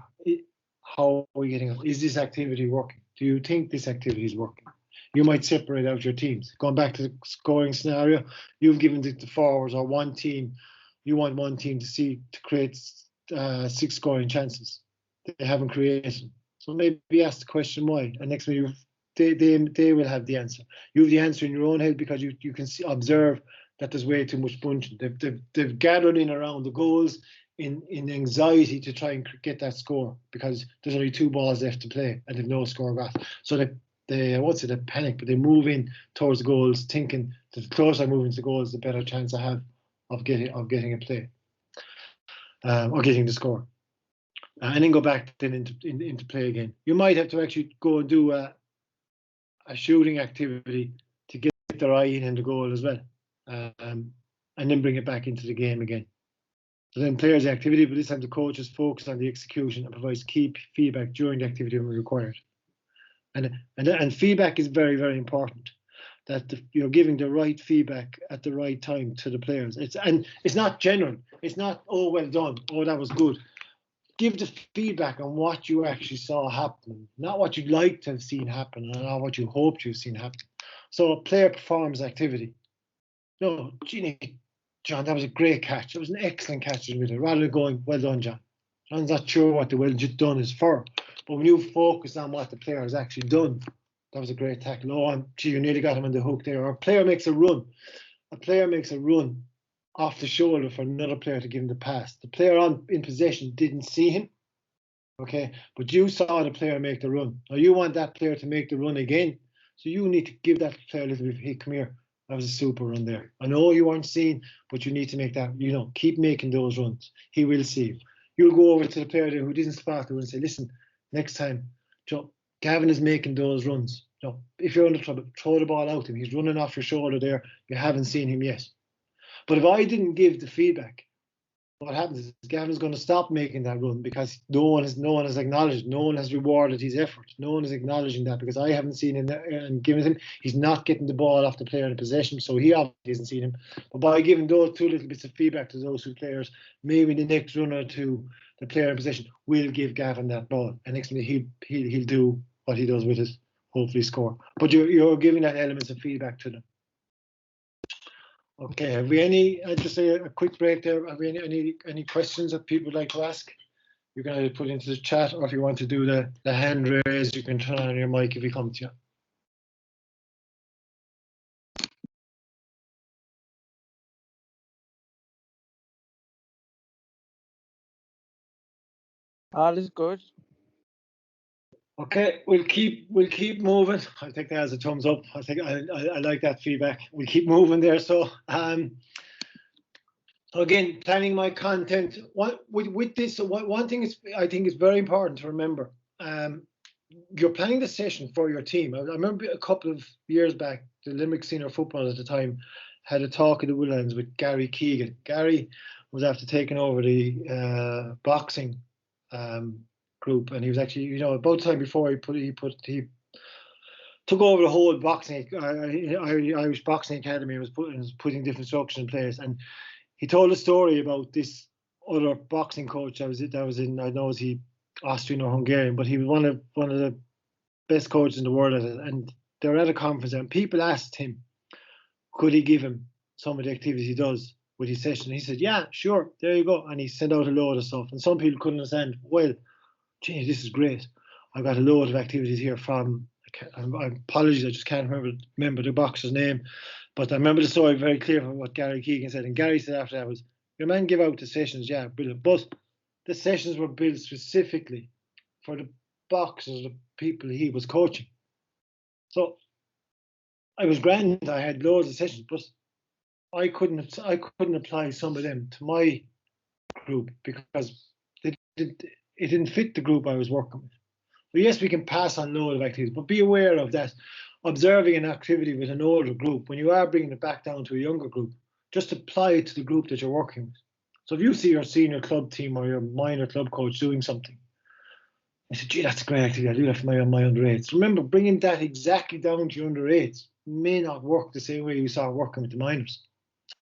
How are we getting on? Is this activity working? Do you think this activity is working? You might separate out your teams. Going back to the scoring scenario, you've given the forwards or one team. You want one team to create 6 scoring chances. They haven't created. So maybe ask the question why, and next week they will have the answer. You have the answer in your own head because you can observe that there's way too much bunching. They've gathered in around the goals in anxiety to try and get that score because there's only 2 balls left to play and they've no score back. So they panic, but they move in towards the goals, thinking that the closer I move into the goals, the better chance I have of getting a play or getting the score, and then go back then into play again. You might have to actually go and do a shooting activity to get their eye in the goal as well, and then bring it back into the game again. So then players' activity, but this time the coach is focused on the execution and provides key feedback during the activity when required. And feedback is very, very important. That you're giving the right feedback at the right time to the players. It's not general. It's not, oh, well done, oh, that was good. Give the feedback on what you actually saw happen, not what you'd like to have seen happen, or not what you hoped you've seen happen. So a player performs activity. No, Genie, John, that was a great catch. It was an excellent catch with it. Rather than going, well done, John. John's not sure what the well done is for. But when you focus on what the player has actually done, that was a great tackle. Oh, you nearly got him on the hook there. Or a player makes a run. A player makes a run off the shoulder for another player to give him the pass. The player in possession didn't see him, okay? But you saw the player make the run. Now you want that player to make the run again. So you need to give that player a little bit, hey, come here. That was a super run there. I know you weren't seen, but you need to make that, keep making those runs. He will see you. You'll go over to the player there who didn't spot you and say, listen, next time, Joe, Gavin is making those runs. If you're under trouble, throw the ball out to him. He's running off your shoulder there. You haven't seen him yet. But if I didn't give the feedback, what happens is Gavin's going to stop making that run because no one has acknowledged, no one has rewarded his effort. No one is acknowledging that because I haven't seen him and given him. He's not getting the ball off the player in possession, so he obviously hasn't seen him. But by giving those 2 little bits of feedback to those 2 players, maybe the next run or 2, the player in possession will give Gavin that ball, and next minute he'll do what he does with it, hopefully score. But you're giving that elements of feedback to them. Okay, have we any? Just a quick break there. Have we any questions that people would like to ask? You can either put it into the chat, or if you want to do the hand raise, you can turn on your mic if he comes to you. All is good. Okay, we'll keep moving. I think that as a thumbs up. I think I like that feedback. We'll keep moving there. So again, planning my content. With this, one thing I think is very important to remember. You're planning the session for your team. I remember a couple of years back, the Limerick senior football at the time had a talk at the Woodlands with Gary Keegan. Gary was after taking over the boxing group, and he was actually, about the time before he took over the whole boxing Irish Boxing Academy and was putting different structures in place. And he told a story about this other boxing coach that was in, I know, is he Austrian or Hungarian, but he was one of the best coaches in the world at it, and they were at a conference, and people asked him, could he give him some of the activities he does with his session? And he said, yeah, sure, there you go. And he sent out a load of stuff. And some people couldn't understand, well, gee, this is great. I've got a load of activities here from, I apologize, I just can't remember the boxer's name, but I remember the story very clear from what Gary Keegan said. And Gary said after that was, your man give out the sessions, yeah, brilliant. But the sessions were built specifically for the boxers, the people he was coaching. So I was grand, I had loads of sessions, but I couldn't apply some of them to my group because it didn't fit the group I was working with. But yes, we can pass on load of activities, but be aware of that. Observing an activity with an older group, when you are bringing it back down to a younger group, just apply it to the group that you're working with. So if you see your senior club team or your minor club coach doing something, I said, gee, that's a great activity. I'll do that for my under 8s. Remember, bringing that exactly down to your under 8s may not work the same way you saw it working with the minors.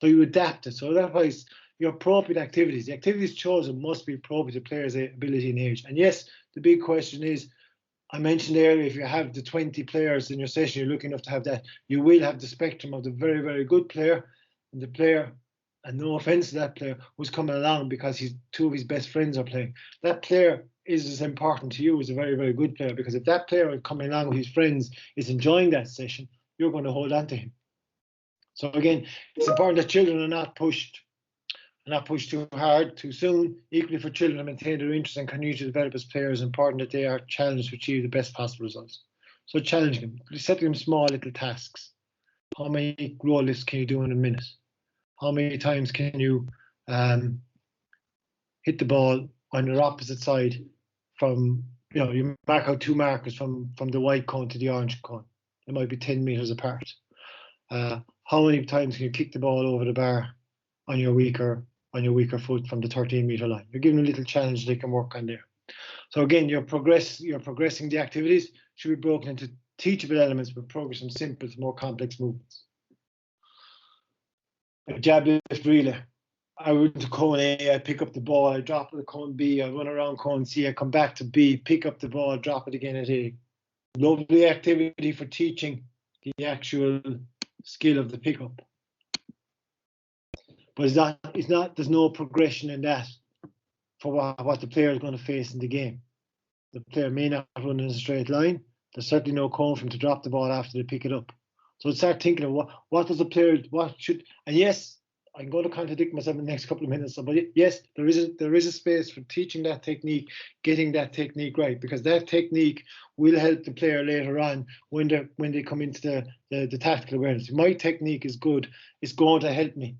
So you adapt it. So that's why your appropriate activities, the activities chosen must be appropriate to players' ability and age. And yes, the big question is, I mentioned earlier, if you have the 20 players in your session, you're lucky enough to have that, you will have the spectrum of the very, very good player and the player, and no offense to that player, who's coming along because two of his best friends are playing. That player is as important to you as a very, very good player, because if that player coming along with his friends is enjoying that session, you're going to hold on to him. So again, it's important that children are not pushed too hard, too soon. Equally for children to maintain their interest and continue to develop as players, it's important that they are challenged to achieve the best possible results. So challenge them. Set them small little tasks. How many roll lifts can you do in a minute? How many times can you hit the ball on your opposite side from, you mark out 2 markers from the white cone to the orange cone. It might be 10 meters apart. How many times can you kick the ball over the bar on your weaker foot from the 13-meter line? You're giving a little challenge they can work on there. So again, you're progressing the activities should be broken into teachable elements with progress from simple to more complex movements. A jab lift relay. I went to cone A, I pick up the ball, I drop it at cone B, I run around cone C, I come back to B, pick up the ball, drop it again at A. Lovely activity for teaching the actual skill of the pickup. But there's no progression in that for what the player is going to face in the game. The player may not run in a straight line. There's certainly no cone for him to drop the ball after they pick it up. So start thinking of what does the player, and yes, I'm going to contradict myself in the next couple of minutes, but yes, there is a space for teaching that technique, getting that technique right, because that technique will help the player later on when they come into the tactical awareness. My technique is good, it's going to help me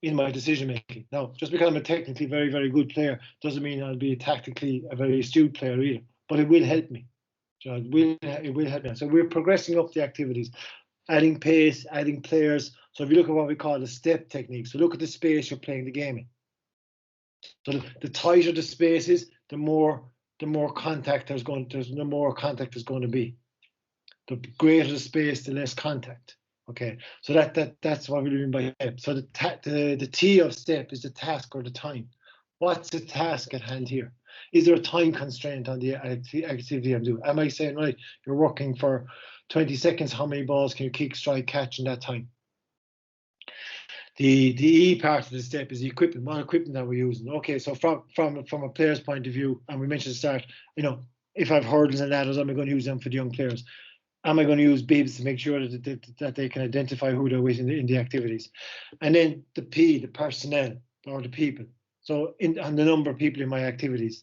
in my decision making. Now, just because I'm a technically very, very good player doesn't mean I'll be tactically a very astute player either, but it will help me. So it will help me. So we're progressing up the activities, adding pace, adding players. So if you look at what we call the step technique, so look at the space you're playing the game in. So the tighter the space is, the more contact there's going to be. The greater the space, the less contact. Okay, so that's what we mean by step. So the T of step is the task or the time. What's the task at hand here? Is there a time constraint on the activity I'm doing? Am I saying, right, you're working for 20 seconds, how many balls can you kick, strike, catch in that time? The E part of the step is the equipment. What equipment are we using? Okay, so from a player's point of view, and we mentioned at the start, if I have hurdles and ladders, am I going to use them for the young players? Am I going to use bibs to make sure that they can identify who they're with in the activities? And then the P, the personnel or the people. So on the number of people in my activities,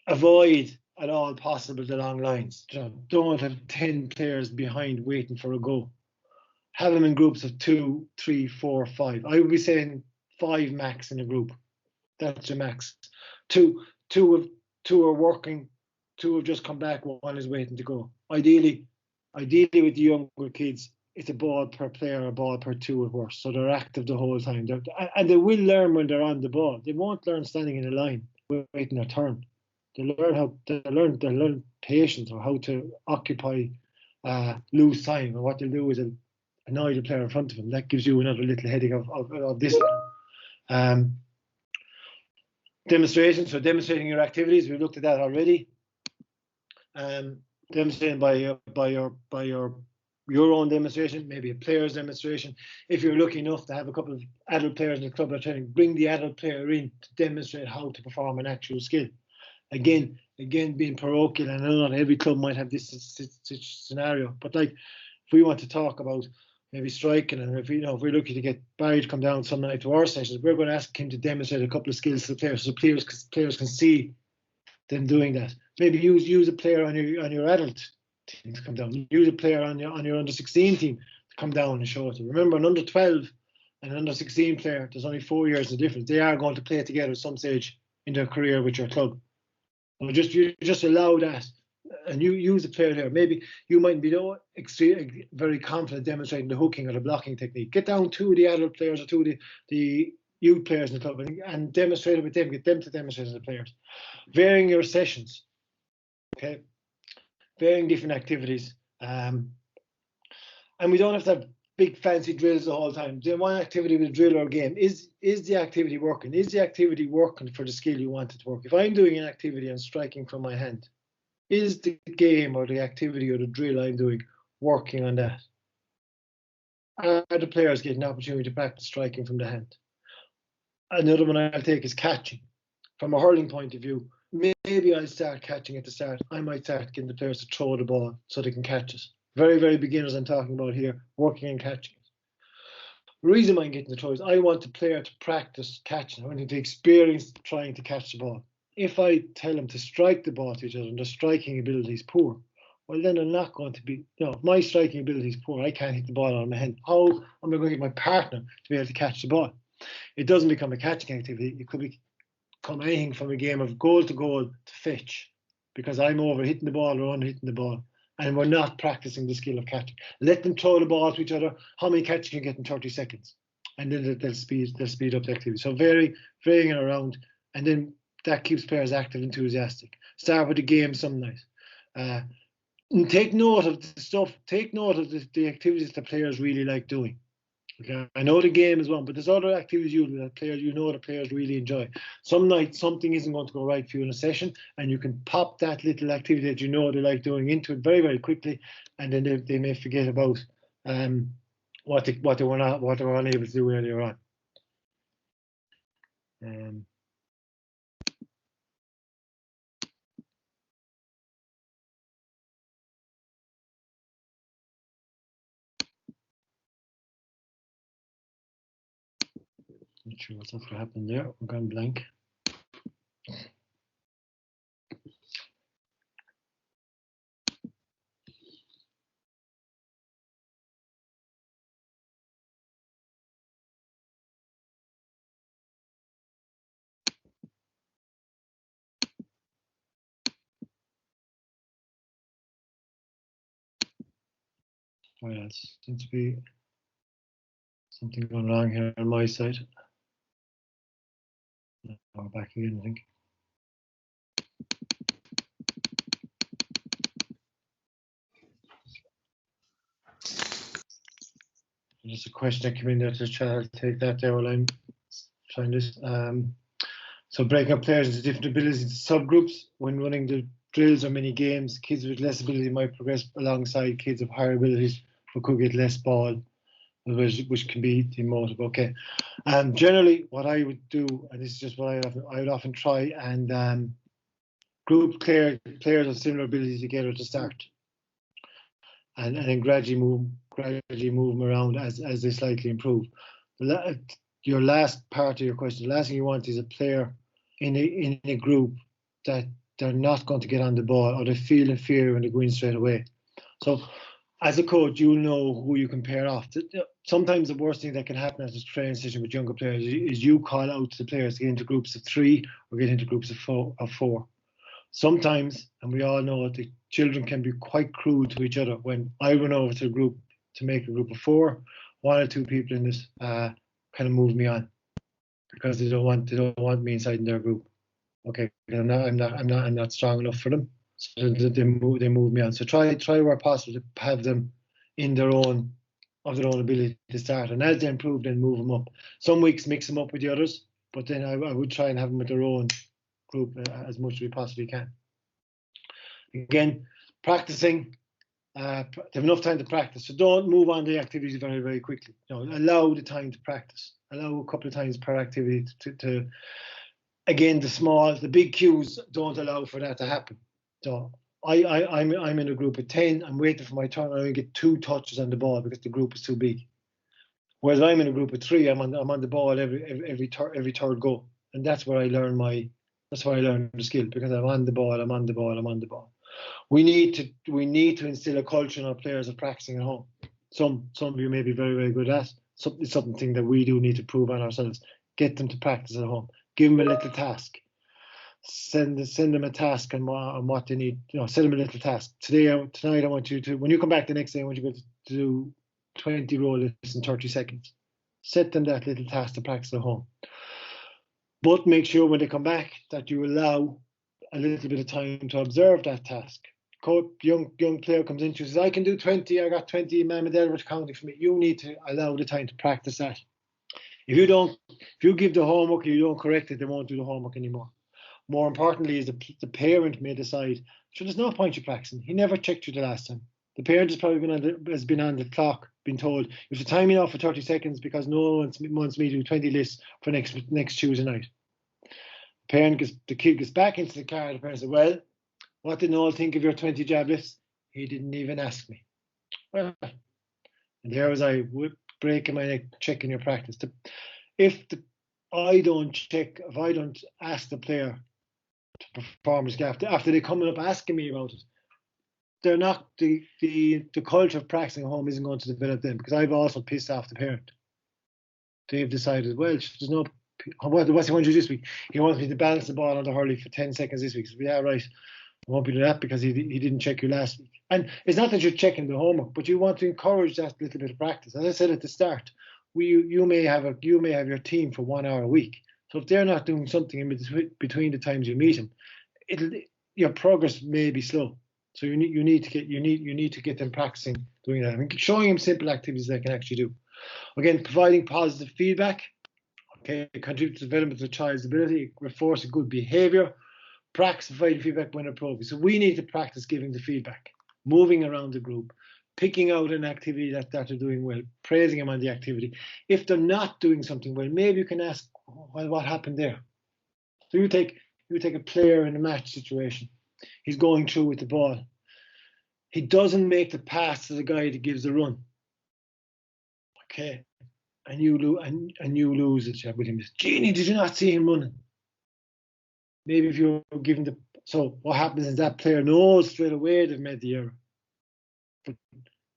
avoid at all possible the long lines. Don't have 10 players behind waiting for a go. Have them in groups of 2, 3, 4, 5. I would be saying 5 max in a group. That's your max. Two are working. 2 have just come back, 1 is waiting to go. Ideally with the younger kids, it's a ball per player, a ball per 2 at worst. So they're active the whole time. And they will learn when they're on the ball. They won't learn standing in a line, waiting their turn. They learn patience, or how to occupy loose time. And what they'll do is annoy the player in front of them. That gives you another little headache of discipline. Demonstrations, so demonstrating your activities, we looked at that already. demonstrated by your own demonstration, maybe a player's demonstration. If you're lucky enough to have a couple of adult players in the club that are trying to bring the adult player in to demonstrate how to perform an actual skill. Again, being parochial, and I know not every club might have this scenario, but like if we want to talk about maybe striking, and if we're looking to get Barry to come down some night to our sessions, we're going to ask him to demonstrate a couple of skills to the players, so players can see them doing that. Maybe use a player on your adult team to come down. Use a player on your under 16 team to come down and show it. Remember, an under 12 and an under 16 player, there's only 4 years of difference. They are going to play together at some stage in their career with your club. So you just allow that, and you use a player there. Maybe you might be very confident demonstrating the hooking or the blocking technique. Get down to the adult players or to the youth players in the club and demonstrate it with them. Get them to demonstrate to the players. Varying your sessions, okay? Varying different activities. And we don't have to have big fancy drills the whole time. Do one activity with a drill or a game? Is the activity working? Is the activity working for the skill you want it to work? If I'm doing an activity and striking from my hand, is the game or the activity or the drill I'm doing working on that? Are the players getting an opportunity to practice striking from the hand? Another one I'll take is catching. From a hurling point of view, maybe I'll start catching at the start. I might start getting the players to throw the ball so they can catch it. Very, very beginners I'm talking about here, working and catching it. The reason I'm getting the throw is I want the player to practice catching. I want him to experience trying to catch the ball. If I tell them to strike the ball to each other and their striking ability is poor, well, then I'm not going to be, if my striking ability is poor, I can't hit the ball out of my hand. How am I going to get my partner to be able to catch the ball? It doesn't become a catching activity. It could become anything from a game of goal to goal to fetch, because I'm over hitting the ball or under hitting the ball, and we're not practicing the skill of catching. Let them throw the ball to each other. How many catches can you get in 30 seconds? And then they'll speed up the activity. So varying it around, and then that keeps players active, enthusiastic. Start with the game some nights. And take note of the stuff. Take note of the activities that players really like doing. Okay, I know the game is one, but there's other activities the players really enjoy. Some nights something isn't going to go right for you in a session, and you can pop that little activity that they like doing into it very, very quickly, and then they may forget about what they were unable to do earlier on. Not sure what's after happened there. We're gone blank. Oh yeah, it seems to be something going wrong here on my side. We're back again, I think. Just a question that came in there to try to take that there while I'm trying this. So breaking up players into different abilities into subgroups when running the drills or mini games. Kids with less ability might progress alongside kids of higher abilities who could get less ball, which can be demotive. Okay. Generally, what I would do, and this is just what I would often try and group players of similar abilities together to start, and then gradually move them around as they slightly improve. Your last part of your question, the last thing you want is a player in a group that they're not going to get on the ball, or they feel inferior when they go in straight away. So as a coach, you'll know who you can pair off. Sometimes the worst thing that can happen at a training session with younger players is you call out to the players to get into groups of 3 or get into groups of 4. Sometimes, and we all know it, the children can be quite cruel to each other. When I run over to a group to make a group of 4, 1 or 2 people in this kind of move me on because they don't want me inside in their group. Okay, I'm not strong enough for them, so they move me on. So try where possible to have them in their own ability to start, and as they improve, then move them up. Some weeks mix them up with the others, but then I would try and have them with their own group as much as we possibly can. Again, practicing. They have enough time to practice, so don't move on the activities very, very quickly. Allow the time to practice. Allow a couple of times per activity to again, the big cues don't allow for that to happen. So I'm in a group of 10. I'm waiting for my turn. I only get 2 touches on the ball because the group is too big. Whereas I'm in a group of 3, I'm on the ball every third go, and that's where I learn the skill, because I'm on the ball. We need to instill a culture in our players of practicing at home. Some of you may be very, very good at. It's something that we do need to prove on ourselves. Get them to practice at home. Give them a little task. Send them a task on what they need. Send them a little task. Tonight, I want you to, when you come back the next day, I want you to do 20 row lifts in 30 seconds. Set them that little task to practice at home. But make sure when they come back that you allow a little bit of time to observe that task. Young player comes in, says, I can do 20, I got 20, Mama Delbert counting for me. You need to allow the time to practice that. If you give the homework and you don't correct it, they won't do the homework anymore. More importantly is the parent may decide, sure, there's no point you practicing. He never checked you the last time. The parent has probably been on the clock, been told, you have to time me off for 30 seconds because no one wants me to do 20 lists for next Tuesday night. The kid gets back into the car, the parent says, well, what did Noel think of your 20 jab lifts? He didn't even ask me. Well, and there was I breaking my neck checking your practice. If I don't ask the player to perform his gap after they come up asking me about it, they're not the culture of practicing at home isn't going to develop them, because I've also pissed off the parent. They've decided, well, there's no. What's he want to do this week? He wants me to balance the ball on the hurley for 10 seconds this week. So, yeah, right. I won't be doing that because he didn't check you last week. And it's not that you're checking the homework, but you want to encourage that little bit of practice. As I said at the start, you may have your team for 1 hour a week. So if they're not doing something in between the times you meet them, your progress may be slow. So you need to get them practicing doing that. I mean, showing them simple activities they can actually do. Again, providing positive feedback. Okay, contribute to the development of the child's ability, reinforce a good behaviour, practice providing feedback when appropriate. So we need to practice giving the feedback, moving around the group, picking out an activity that they're doing well, praising them on the activity. If they're not doing something well, maybe you can ask, well, what happened there? So you take a player in a match situation. He's going through with the ball. He doesn't make the pass to the guy that gives the run. Okay. And you lose it with him. Jeannie, did you not see him running? Maybe if you're giving so what happens is that player knows straight away they've made the error.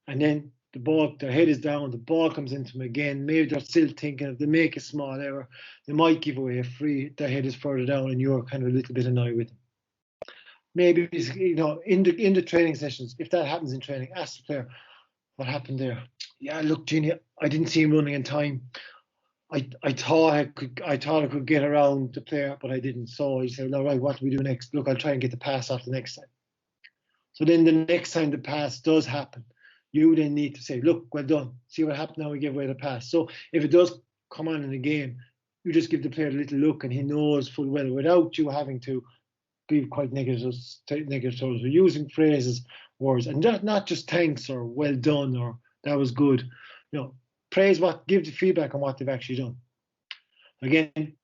And then their head is down, the ball comes into them again. Maybe they're still thinking if they make a small error, they might give away a free, their head is further down and you're kind of a little bit annoyed with them. Maybe in the training sessions, if that happens in training, ask the player, what happened there? Yeah, look, Jeannie, I didn't see him running in time. I thought I could get around the player, but I didn't. So he said, all right, what do we do next? Look, I'll try and get the pass off the next time. So then the next time the pass does happen, you then need to say, look, well done. See what happened now, we give away the pass. So if it does come on in the game, you just give the player a little look and he knows full well without you having to be quite negative towards you. Using phrases, words, and not just thanks or well done or that was good. Praise give the feedback on what they've actually done. Again,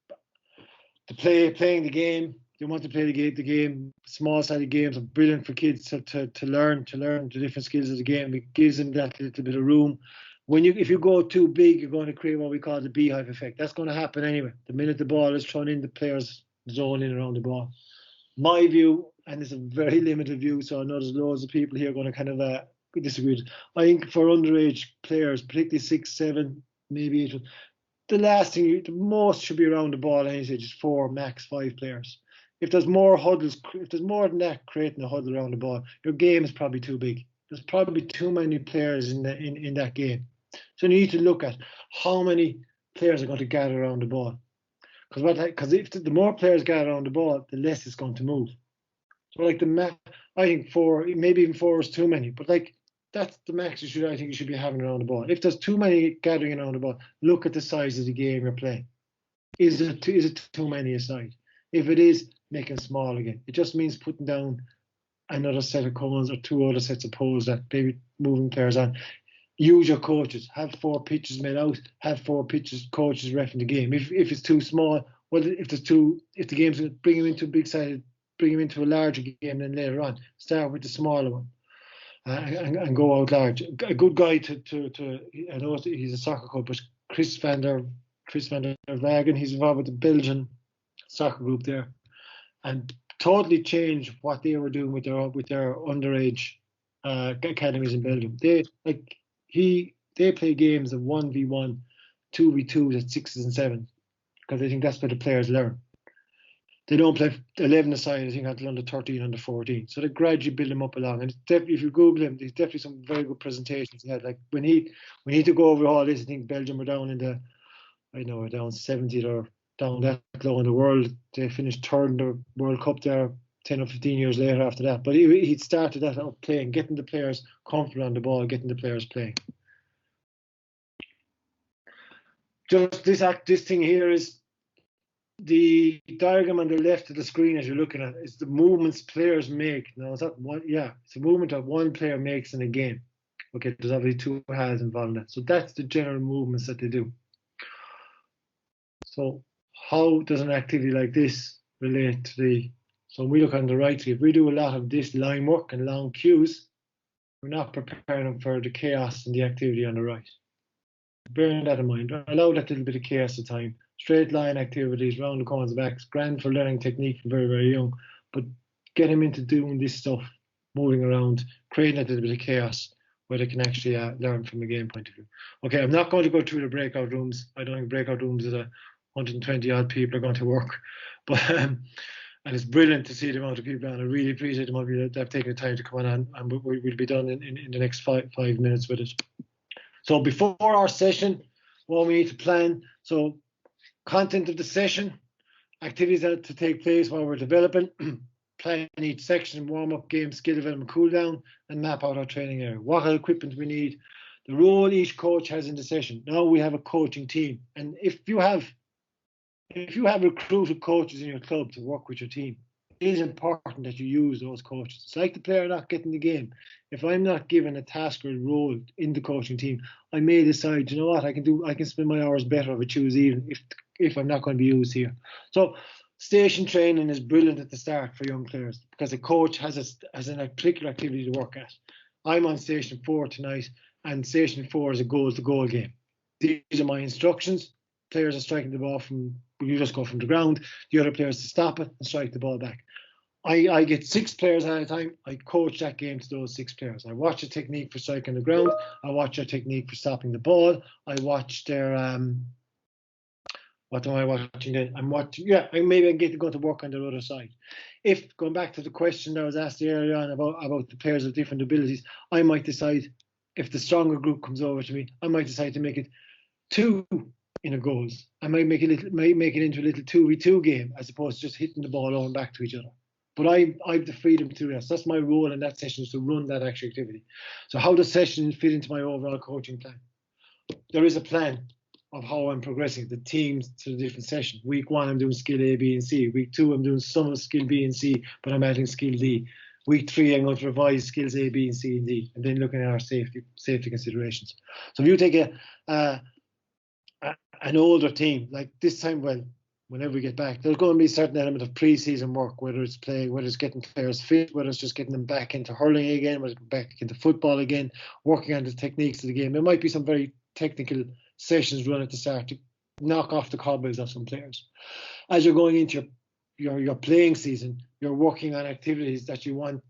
playing the game, they want to play the game. Small-sided games are brilliant for kids to learn the different skills of the game. It gives them that little bit of room. If you go too big, you're going to create what we call the beehive effect. That's going to happen anyway. The minute the ball is thrown in, the players zone in around the ball. My view, and it's a very limited view, so I know there's loads of people here going to kind of disagree. I think for underage players, particularly 6, 7, maybe 8, the most should be around the ball. I say just 4, max 5 players. If there's more huddles, if there's more than that creating a huddle around the ball, your game is probably too big. There's probably too many players in that game. So you need to look at how many players are going to gather around the ball. Because if the more players gather around the ball, the less it's going to move. So I think 4, maybe even 4 is too many. But that's the max I think you should be having around the ball. If there's too many gathering around the ball, look at the size of the game you're playing. Is it too many aside? If it is, make it small again. It just means putting down another set of cones or 2 other sets of poles that maybe moving players on. Use your coaches. Have 4 pitches made out. Have 4 pitches coaches reffing the game. If it's too small, well, if the game's going to bring him into a big side, bring him into a larger game. Then later on, start with the smaller one and go out large. A good guy to I know he's a soccer coach, but Chris van der Wagen. He's involved with the Belgian soccer group there, and totally changed what they were doing with their underage academies in Belgium. They play games of 1v1, 2v2s at 6s and 7s because I think that's where the players learn. They don't play 11 aside, I think, until under 13, under 14. So they gradually build them up along. And if you Google him, there's definitely some very good presentations he had. Like when he took over all this, I think Belgium were down down 70th or down that low in the world. They finished third in the World Cup there 10 or 15 years later after that. But he'd started that out playing, getting the players comfortable on the ball, getting the players playing. Just this thing here is the diagram on the left of the screen as you're looking at is the movements players make. Now, it's not one, it's a movement that one player makes in a game. Okay, there's obviously 2 halves involved in that. So that's the general movements that they do. So how does an activity like this relate to so when we look on the right, if we do a lot of this line work and long cues, we're not preparing them for the chaos and the activity on the right. Bearing that in mind, allow that little bit of chaos at time. Straight line activities, round the corners, backs, grand for learning technique from very, very young, but get him into doing this stuff, moving around, creating that little bit of chaos where they can actually learn from a game point of view. Okay, I'm not going to go through the breakout rooms. I don't think breakout rooms is 120 odd people are going to work, but and it's brilliant to see the amount of people on. I really appreciate the amount of people that have taken the time to come on, and we'll be done in the next five minutes with it. So before our session, what we need to plan. So content of the session, activities that to take place while we're developing, plan each section, warm-up, game, skill development, cool down, and map out our training area. What equipment we need, the role each coach has in the session. Now we have a coaching team, and if you have recruited coaches in your club to work with your team, it is important that you use those coaches. It's like the player not getting the game. If I'm not given a task or a role in the coaching team, I may decide, you know what, I can spend my hours better if I choose even if I'm not going to be used here. So station training is brilliant at the start for young players because a coach has a particular activity to work at. I'm on station 4 tonight, and station 4 is a goal-to-goal game. These are my instructions. Players are striking the ball you just go from the ground. The other players to stop it and strike the ball back. I get 6 players at a time. I coach that game to those 6 players. I watch a technique for striking the ground. I watch a technique for stopping the ball. I watch their what am I watching then? I'm watching. Yeah, maybe I get to go to work on the other side. If going back to the question that was asked earlier on about the players of different abilities, I might decide if the stronger group comes over to me, I might decide to make it 2 in a goals. I might make it into a little 2v2 game as opposed to just hitting the ball over and back to each other. But I have the freedom to do that. So that's my role in that session, is to run that actual activity. So how does session fit into my overall coaching plan? There is a plan of how I'm progressing the teams to the different sessions. Week 1, I'm doing skill A, B, and C. Week 2, I'm doing some of skill B and C, but I'm adding skill D. Week 3, I'm going to revise skills A, B, and C, and D, and then looking at our safety considerations. So if you take an older team, like this time, whenever we get back, there's going to be a certain element of pre-season work, whether it's play, whether it's getting players fit, whether it's just getting them back into hurling again, whether it's back into football again, working on the techniques of the game. There might be some very technical sessions run at the start to knock off the cobwebs of some players. As you're going into your playing season, you're working on activities that you're going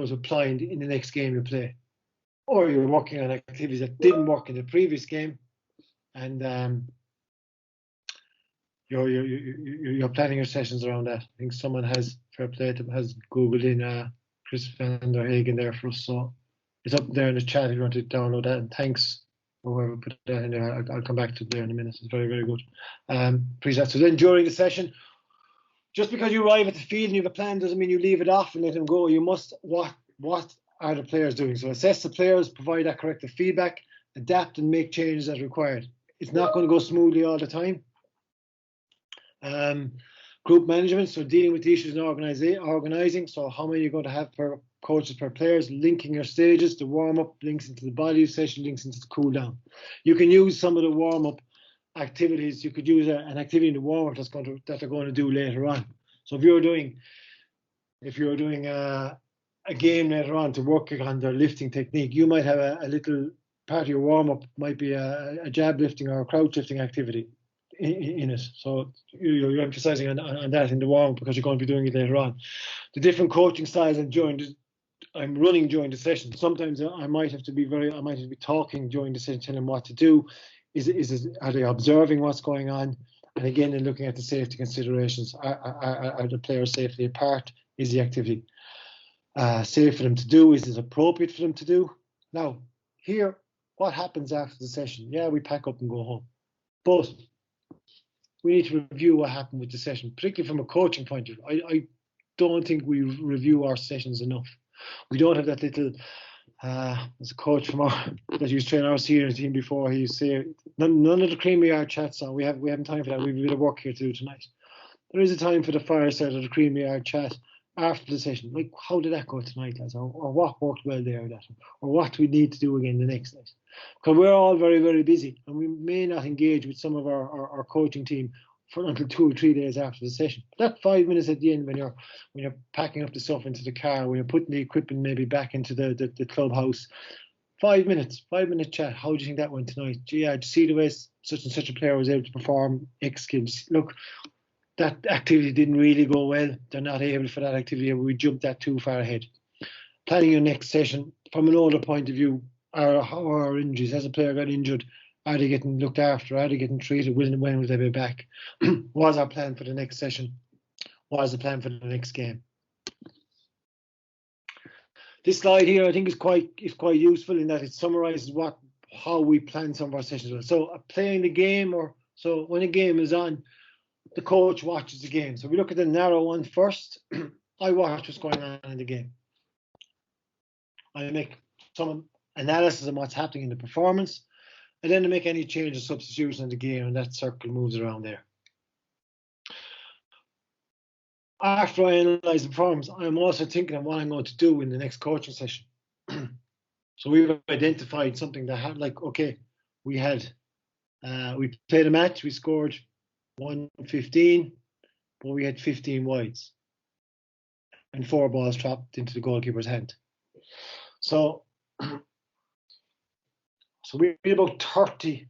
to apply in the next game you play, or you're working on activities that didn't work in the previous game, and you're planning your sessions around that. I think someone has Googled in Chris van der Hagen there for us, so it's up there in the chat if you want to download that. And thanks for whoever put that in there. I'll come back to it there in a minute. It's very, very good. Appreciate that. So then during the session, just because you arrive at the field and you have a plan doesn't mean you leave it off and let them go. You must, what are the players doing? So assess the players, provide that corrective feedback, adapt and make changes as required. It's not going to go smoothly all the time. Group management, so dealing with the issues and organizing. So how many you're going to have per coaches per players, linking your stages. The warm-up links into the body session, links into the cool-down. You can use some of the warm-up activities. You could use an activity in the warm-up that they're going to do later on. So if you're doing a game later on to work on their lifting technique, you might have a little part of your warm-up might be a jab lifting or a crouch lifting activity in it. So you're emphasizing on that in the warm-up because you're going to be doing it later on. The different coaching styles I'm running during the session. Sometimes I might have to be talking during the session, telling them what to do. Are they observing what's going on? And again, in looking at the safety considerations, are the players safely apart? Is the activity safe for them to do? Is it appropriate for them to do? Now, here, what happens after the session? Yeah, we pack up and go home. But we need to review what happened with the session, particularly from a coaching point of view. I don't think we review our sessions enough. We don't have that little, as a coach that used to train our senior team before, he used to say, none of the creamy yard chats on. We haven't time for that. We have a bit of work here to do tonight. There is a time for the fireside or the creamy yard chat after the session. Like, how did that go tonight, lads? Or what worked well there, or what do we need to do again the next night? Because we're all very, very busy, and we may not engage with some of our coaching team until 2 or 3 days after the session. But that 5 minutes at the end, when you're packing up the stuff into the car, when you're putting the equipment maybe back into the clubhouse, 5 minute chat. How do you think that went tonight? Gee, I see the way such and such a player was able to perform X skills. Look, that activity didn't really go well. They're not able for that activity. We jumped that too far ahead. Planning your next session from an older point of view. How are our injuries? Has a player got injured? Are they getting looked after? Are they getting treated? When will they be back? What's our plan for the next session? What is the plan for the next game? This slide here, I think, is quite useful in that it summarises how we plan some of our sessions. So playing the game, so when a game is on, the coach watches the game. So we look at the narrow one first. I watch what's going on in the game. I make some analysis on what's happening in the performance, and then to make any change or substitution in the game, and that circle moves around there. After I analyse the performance, I'm also thinking of what I'm going to do in the next coaching session. So we've identified something that had, like, okay, we played a match, we scored 115, but we had 15 wides and 4 balls dropped into the goalkeeper's hand. So we had about 30,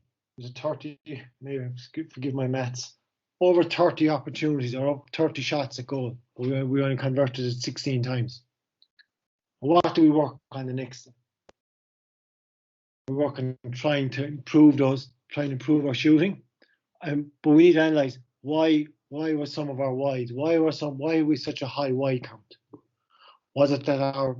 maybe, forgive my maths, over 30 opportunities or 30 shots at goal. We only converted it 16 times. What do we work on the next? We work on trying to improve our shooting. But we need to analyse why were some of our wides? Why are we such a high wide count? Was it that our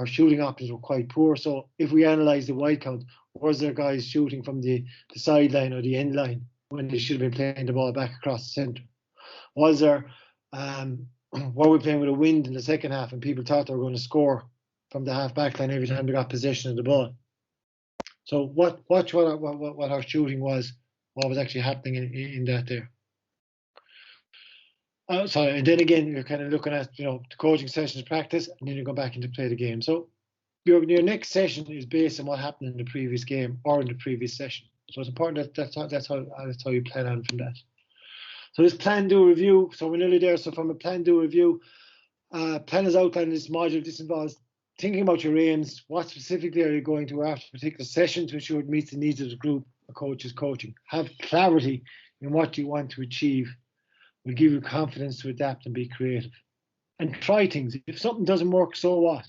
shooting options were quite poor? So if we analyse the wide count, was there guys shooting from the sideline or the end line when they should have been playing the ball back across the centre? Was there were we playing with a wind in the second half and people thought they were going to score from the half back line every time they got possession of the ball? So watch what our shooting was, what was actually happening in that there. And then again, you're kind of looking at, the coaching sessions practice, and then you go back into play the game. So your next session is based on what happened in the previous game or in the previous session. So it's important that's how you plan on from that. So this plan, do, review. So we're nearly there. So from a plan, do, review, plan is outlined in this module. This involves thinking about your aims. What specifically are you going to after a particular session to ensure it meets the needs of the group a coach is coaching? Have clarity in what you want to achieve. Will give you confidence to adapt and be creative. And try things. If something doesn't work, so what?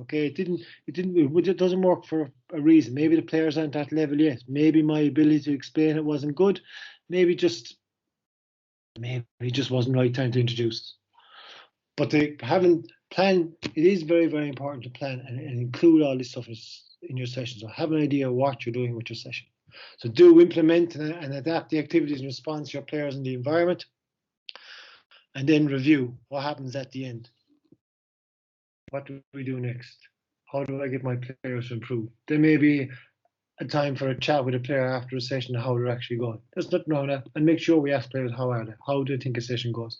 Okay, it doesn't work for a reason. Maybe the players aren't at that level yet. Maybe my ability to explain it wasn't good. Maybe it just wasn't the right time to introduce it. But having plan, it is very, very important to plan and include all this stuff in your session. So have an idea of what you're doing with your session. So do implement and adapt the activities in response to your players and the environment. And then review what happens at the end. What do we do next? How do I get my players to improve? There may be a time for a chat with a player after a session how they're actually going. There's nothing wrong with that. And make sure we ask players how are they? How do you think a session goes?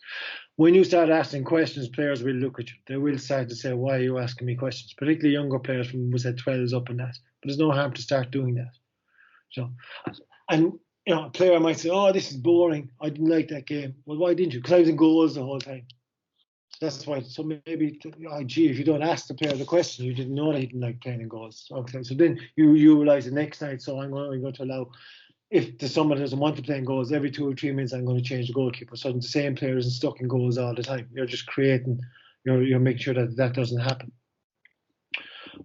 When you start asking questions, players will look at you. They will start to say, why are you asking me questions? Particularly younger players from, we said, 12s up and that. But there's no harm to start doing that. So, and a player might say, oh, this is boring. I didn't like that game. Well, why didn't you? Because I was in goals the whole time. That's why. So maybe, if you don't ask the player the question, you didn't know that he didn't like playing in goals. Okay, so then you realise the next night. So I'm going to allow, if there's someone who doesn't want to play in goals, every 2 or 3 minutes I'm going to change the goalkeeper. So the same player isn't stuck in goals all the time. You're just creating. You're making sure that doesn't happen.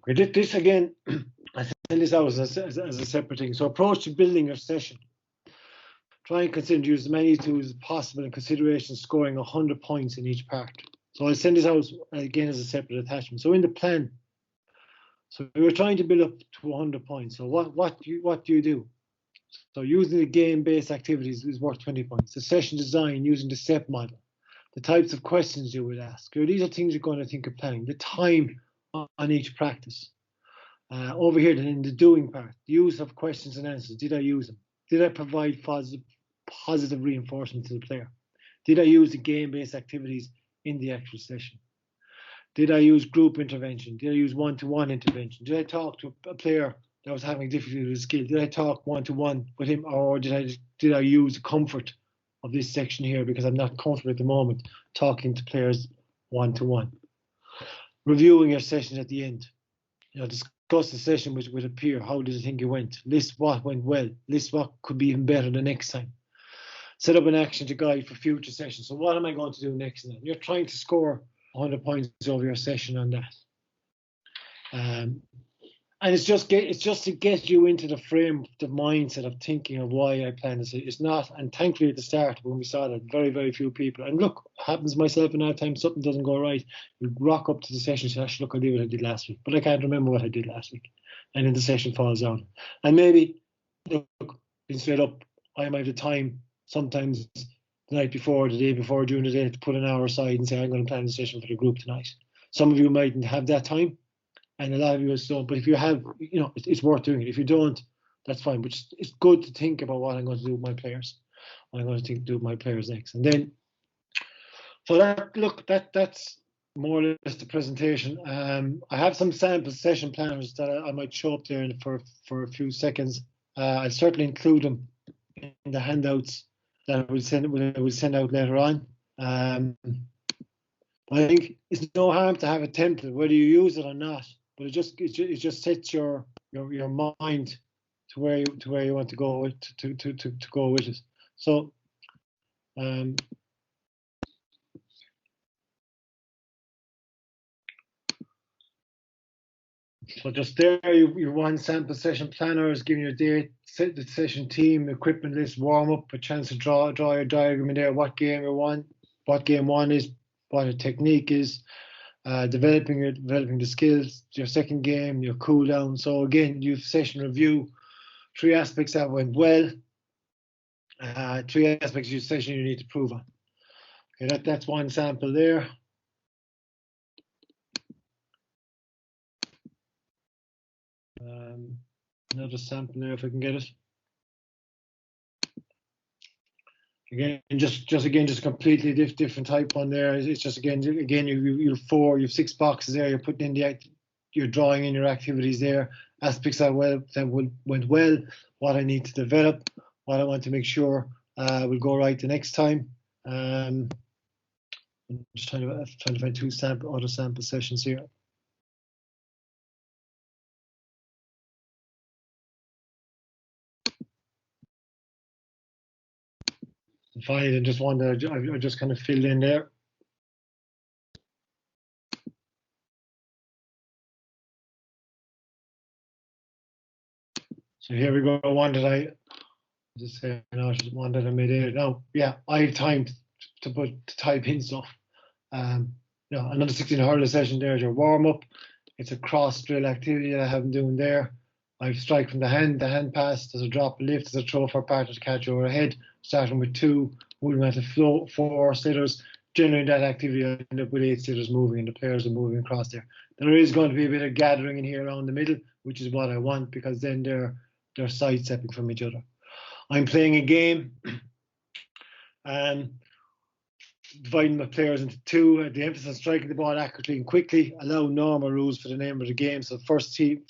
Okay, this again, I send this out as a separate thing. So approach to building your session. Try and consider use as many tools as possible in consideration scoring 100 points in each part. So I'll send this out again as a separate attachment. So in the plan, so we were trying to build up to 100 points. So what do you do? So using the game-based activities is worth 20 points. The session design using the STEP model. The types of questions you would ask. These are things you're going to think of planning. The time on each practice. Over here, then in the doing part, the use of questions and answers. Did I use them? Did I provide positive reinforcement to the player? Did I use the game-based activities in the actual session? Did I use group intervention? Did I use one-to-one intervention? Did I talk to a player that was having difficulty with his skill? Did I talk one-to-one with him, or did I use the comfort of this section here because I'm not comfortable at the moment talking to players one-to-one? Reviewing your sessions at the end. Discuss the session with a peer. How did you think it went? List what went well. List what could be even better the next time. Set up an action to guide for future sessions. So what am I going to do next? Then you're trying to score 100 points over your session on that. And it's just to get you into the frame, the mindset of thinking of why I plan this. It's not, and thankfully at the start when we started, very, very few people. And look, happens myself in our time, something doesn't go right. You rock up to the session and say, actually, look, I did what I did last week, but I can't remember what I did last week. And then the session falls down. And maybe, look, being straight up, I might have the time sometimes the night before, the day before, during the day to put an hour aside and say, I'm going to plan the session for the group tonight. Some of you mightn't have that time. And a lot of you don't, but if you have, it's worth doing it. If you don't, that's fine. But it's good to think about what I'm going to do with my players. What I'm going to do with my players next. And then, so that's more or less the presentation. I have some sample session planners that I might show up there for a few seconds. I'll certainly include them in the handouts that I will send out later on. I think it's no harm to have a template, whether you use it or not. But it just sets your mind to where you want to go with to go with it. So so just there, your one sample session planner is giving you a date, set the session team, equipment list, warm up, a chance to draw your diagram in there, what game one is, what a technique is. Developing the skills, your second game, your cool down. So again, you've session review, 3 aspects that went well, 3 aspects of your session you need to prove on. Okay, that's one sample there. Another sample there if I can get it. Again, just completely different type one there. It's just again you've 6 boxes there. You're putting in you're drawing in your activities there. Aspects that went well. What I need to develop. What I want to make sure will go right the next time. I'm just trying to find 2 other sample sessions here. Finally, and just one that I just kind of filled in there. So here we go. One that I just say, one that I made it. Now, yeah, I have time to type in stuff. Another 16 hurler session there is your warm up. It's a cross drill activity that I have been doing there. I strike from the hand pass, there's a drop, a lift, there's a throw for a partner to catch overhead, starting with 2, moving on to 4 sitters. Generally that activity I end up with 8 sitters moving and the players are moving across there. There is going to be a bit of gathering in here around the middle, which is what I want, because then they're they're sidestepping from each other. I'm playing a game, dividing my players into two. The emphasis on striking the ball accurately and quickly. Allow normal rules for the name of the game. So first team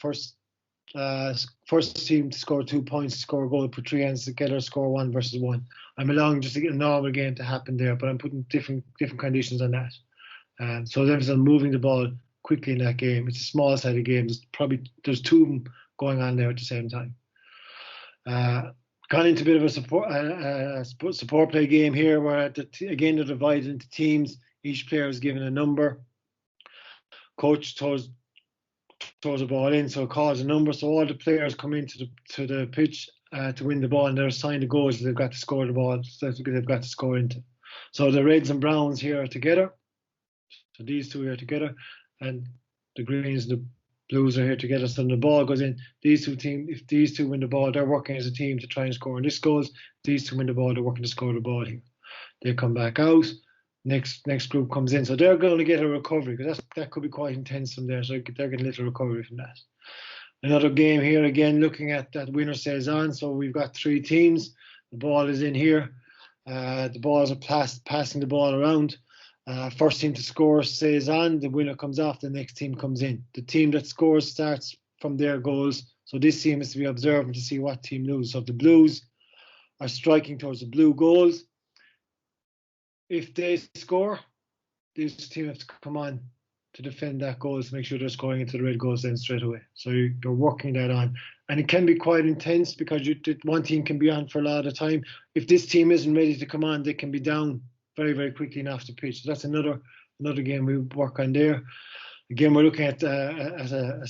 to score 2 points, score a goal, put 3 hands together, score 1 versus 1. I'm allowing just a normal game to happen there, but I'm putting different conditions on that. So the emphasis on moving the ball quickly in that game. It's a small sided game. There's 2 of them going on there at the same time. Gone into a bit of a support play game here, where again they're divided into teams. Each player is given a number. Coach throws the ball in, so it calls a number. So all the players come into the pitch to win the ball, and they're assigned the goals that they've got to score the ball. So they've got to score into. So the Reds and Browns here are together. So these 2 are together, and the Greens and the Blues are here together. So when the ball goes in, these 2 teams, if these 2 win the ball, they're working as a team to try and score in this goals. If these 2 win the ball, they're working to score the ball here. They come back out. Next group comes in. So they're going to get a recovery, because that could be quite intense from there. So they're getting a little recovery from that. Another game here, again, looking at that winner stays on. So we've got 3 teams. The ball is in here. The balls are passing the ball around. First team to score stays on. The winner comes off. The next team comes in. The team that scores starts from their goals. So this team is to be observing to see what team loses. So if the Blues are striking towards the blue goals, if they score, this team has to come on to defend that goal to make sure they're scoring into the red goals then straight away. So you're working that on. And it can be quite intense, because one team can be on for a lot of time. If this team isn't ready to come on, they can be down very, very quickly and off the pitch. So that's another game we work on there. Again, we're looking at a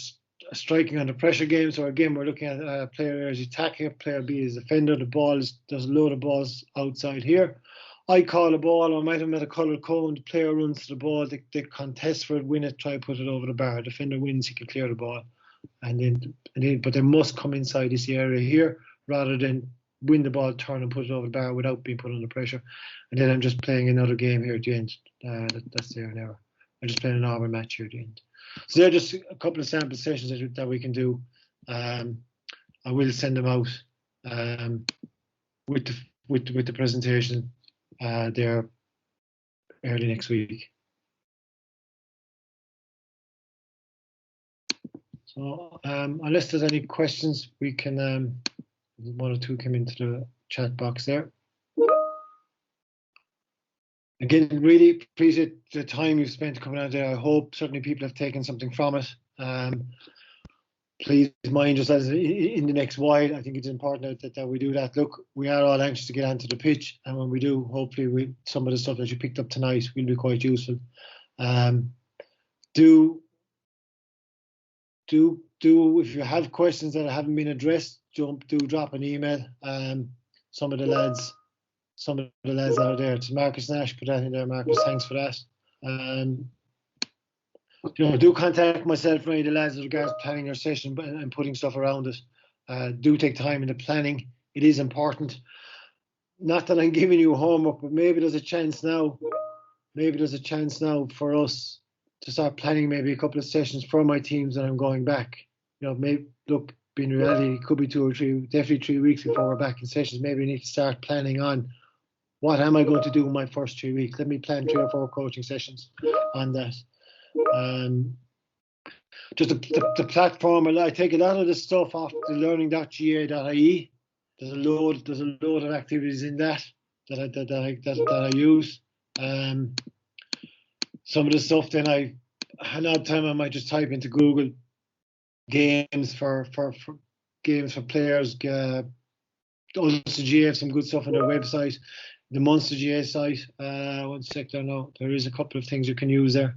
striking under pressure game. So again, we're looking at player A as attacker, player B as defender. There's a load of balls outside here. I call a ball, or I might have met a coloured cone. The player runs to the ball. They contest for it, win it, try to put it over the bar. Defender wins, he can clear the ball, but they must come inside this area here rather than win the ball, turn and put it over the bar without being put under pressure. And then I'm just playing another game here at the end. That's there now. I'm just playing a normal match here at the end. So they're just a couple of sample sessions that we can do. I will send them out with the presentation there early next week. So unless there's any questions, we can 1 or 2 come into the chat box there. Again, really appreciate the time you've spent coming out there. I hope certainly people have taken something from it. Please mind just as in the next while, I think it's important that we do that. Look, we are all anxious to get onto the pitch, and when we do, hopefully some of the stuff that you picked up tonight will be quite useful. Do if you have questions that haven't been addressed, drop an email. Some of the lads that are there. It's Marcus Nash, put that in there. Marcus, thanks for that. Do contact myself or any of the lads with regards to planning your session and putting stuff around it. Do take time in the planning. It is important. Not that I'm giving you homework, but maybe there's a chance now. Maybe there's a chance now for us to start planning maybe a couple of sessions for my teams that I'm going back. Maybe look, in reality, it could be 2 or 3, definitely 3 weeks before we're back in sessions. Maybe we need to start planning on what am I going to do in my first 3 weeks. Let me plan 3 or 4 coaching sessions on that. Just the platform, I take a lot of the stuff off the learning.ga.ie. There's a load of activities in that I use. Some of the stuff then another time I might just type into Google games for players. Ulster GA have some good stuff on their website. The Munster GA site. 1 sec there now. There is a couple of things you can use there.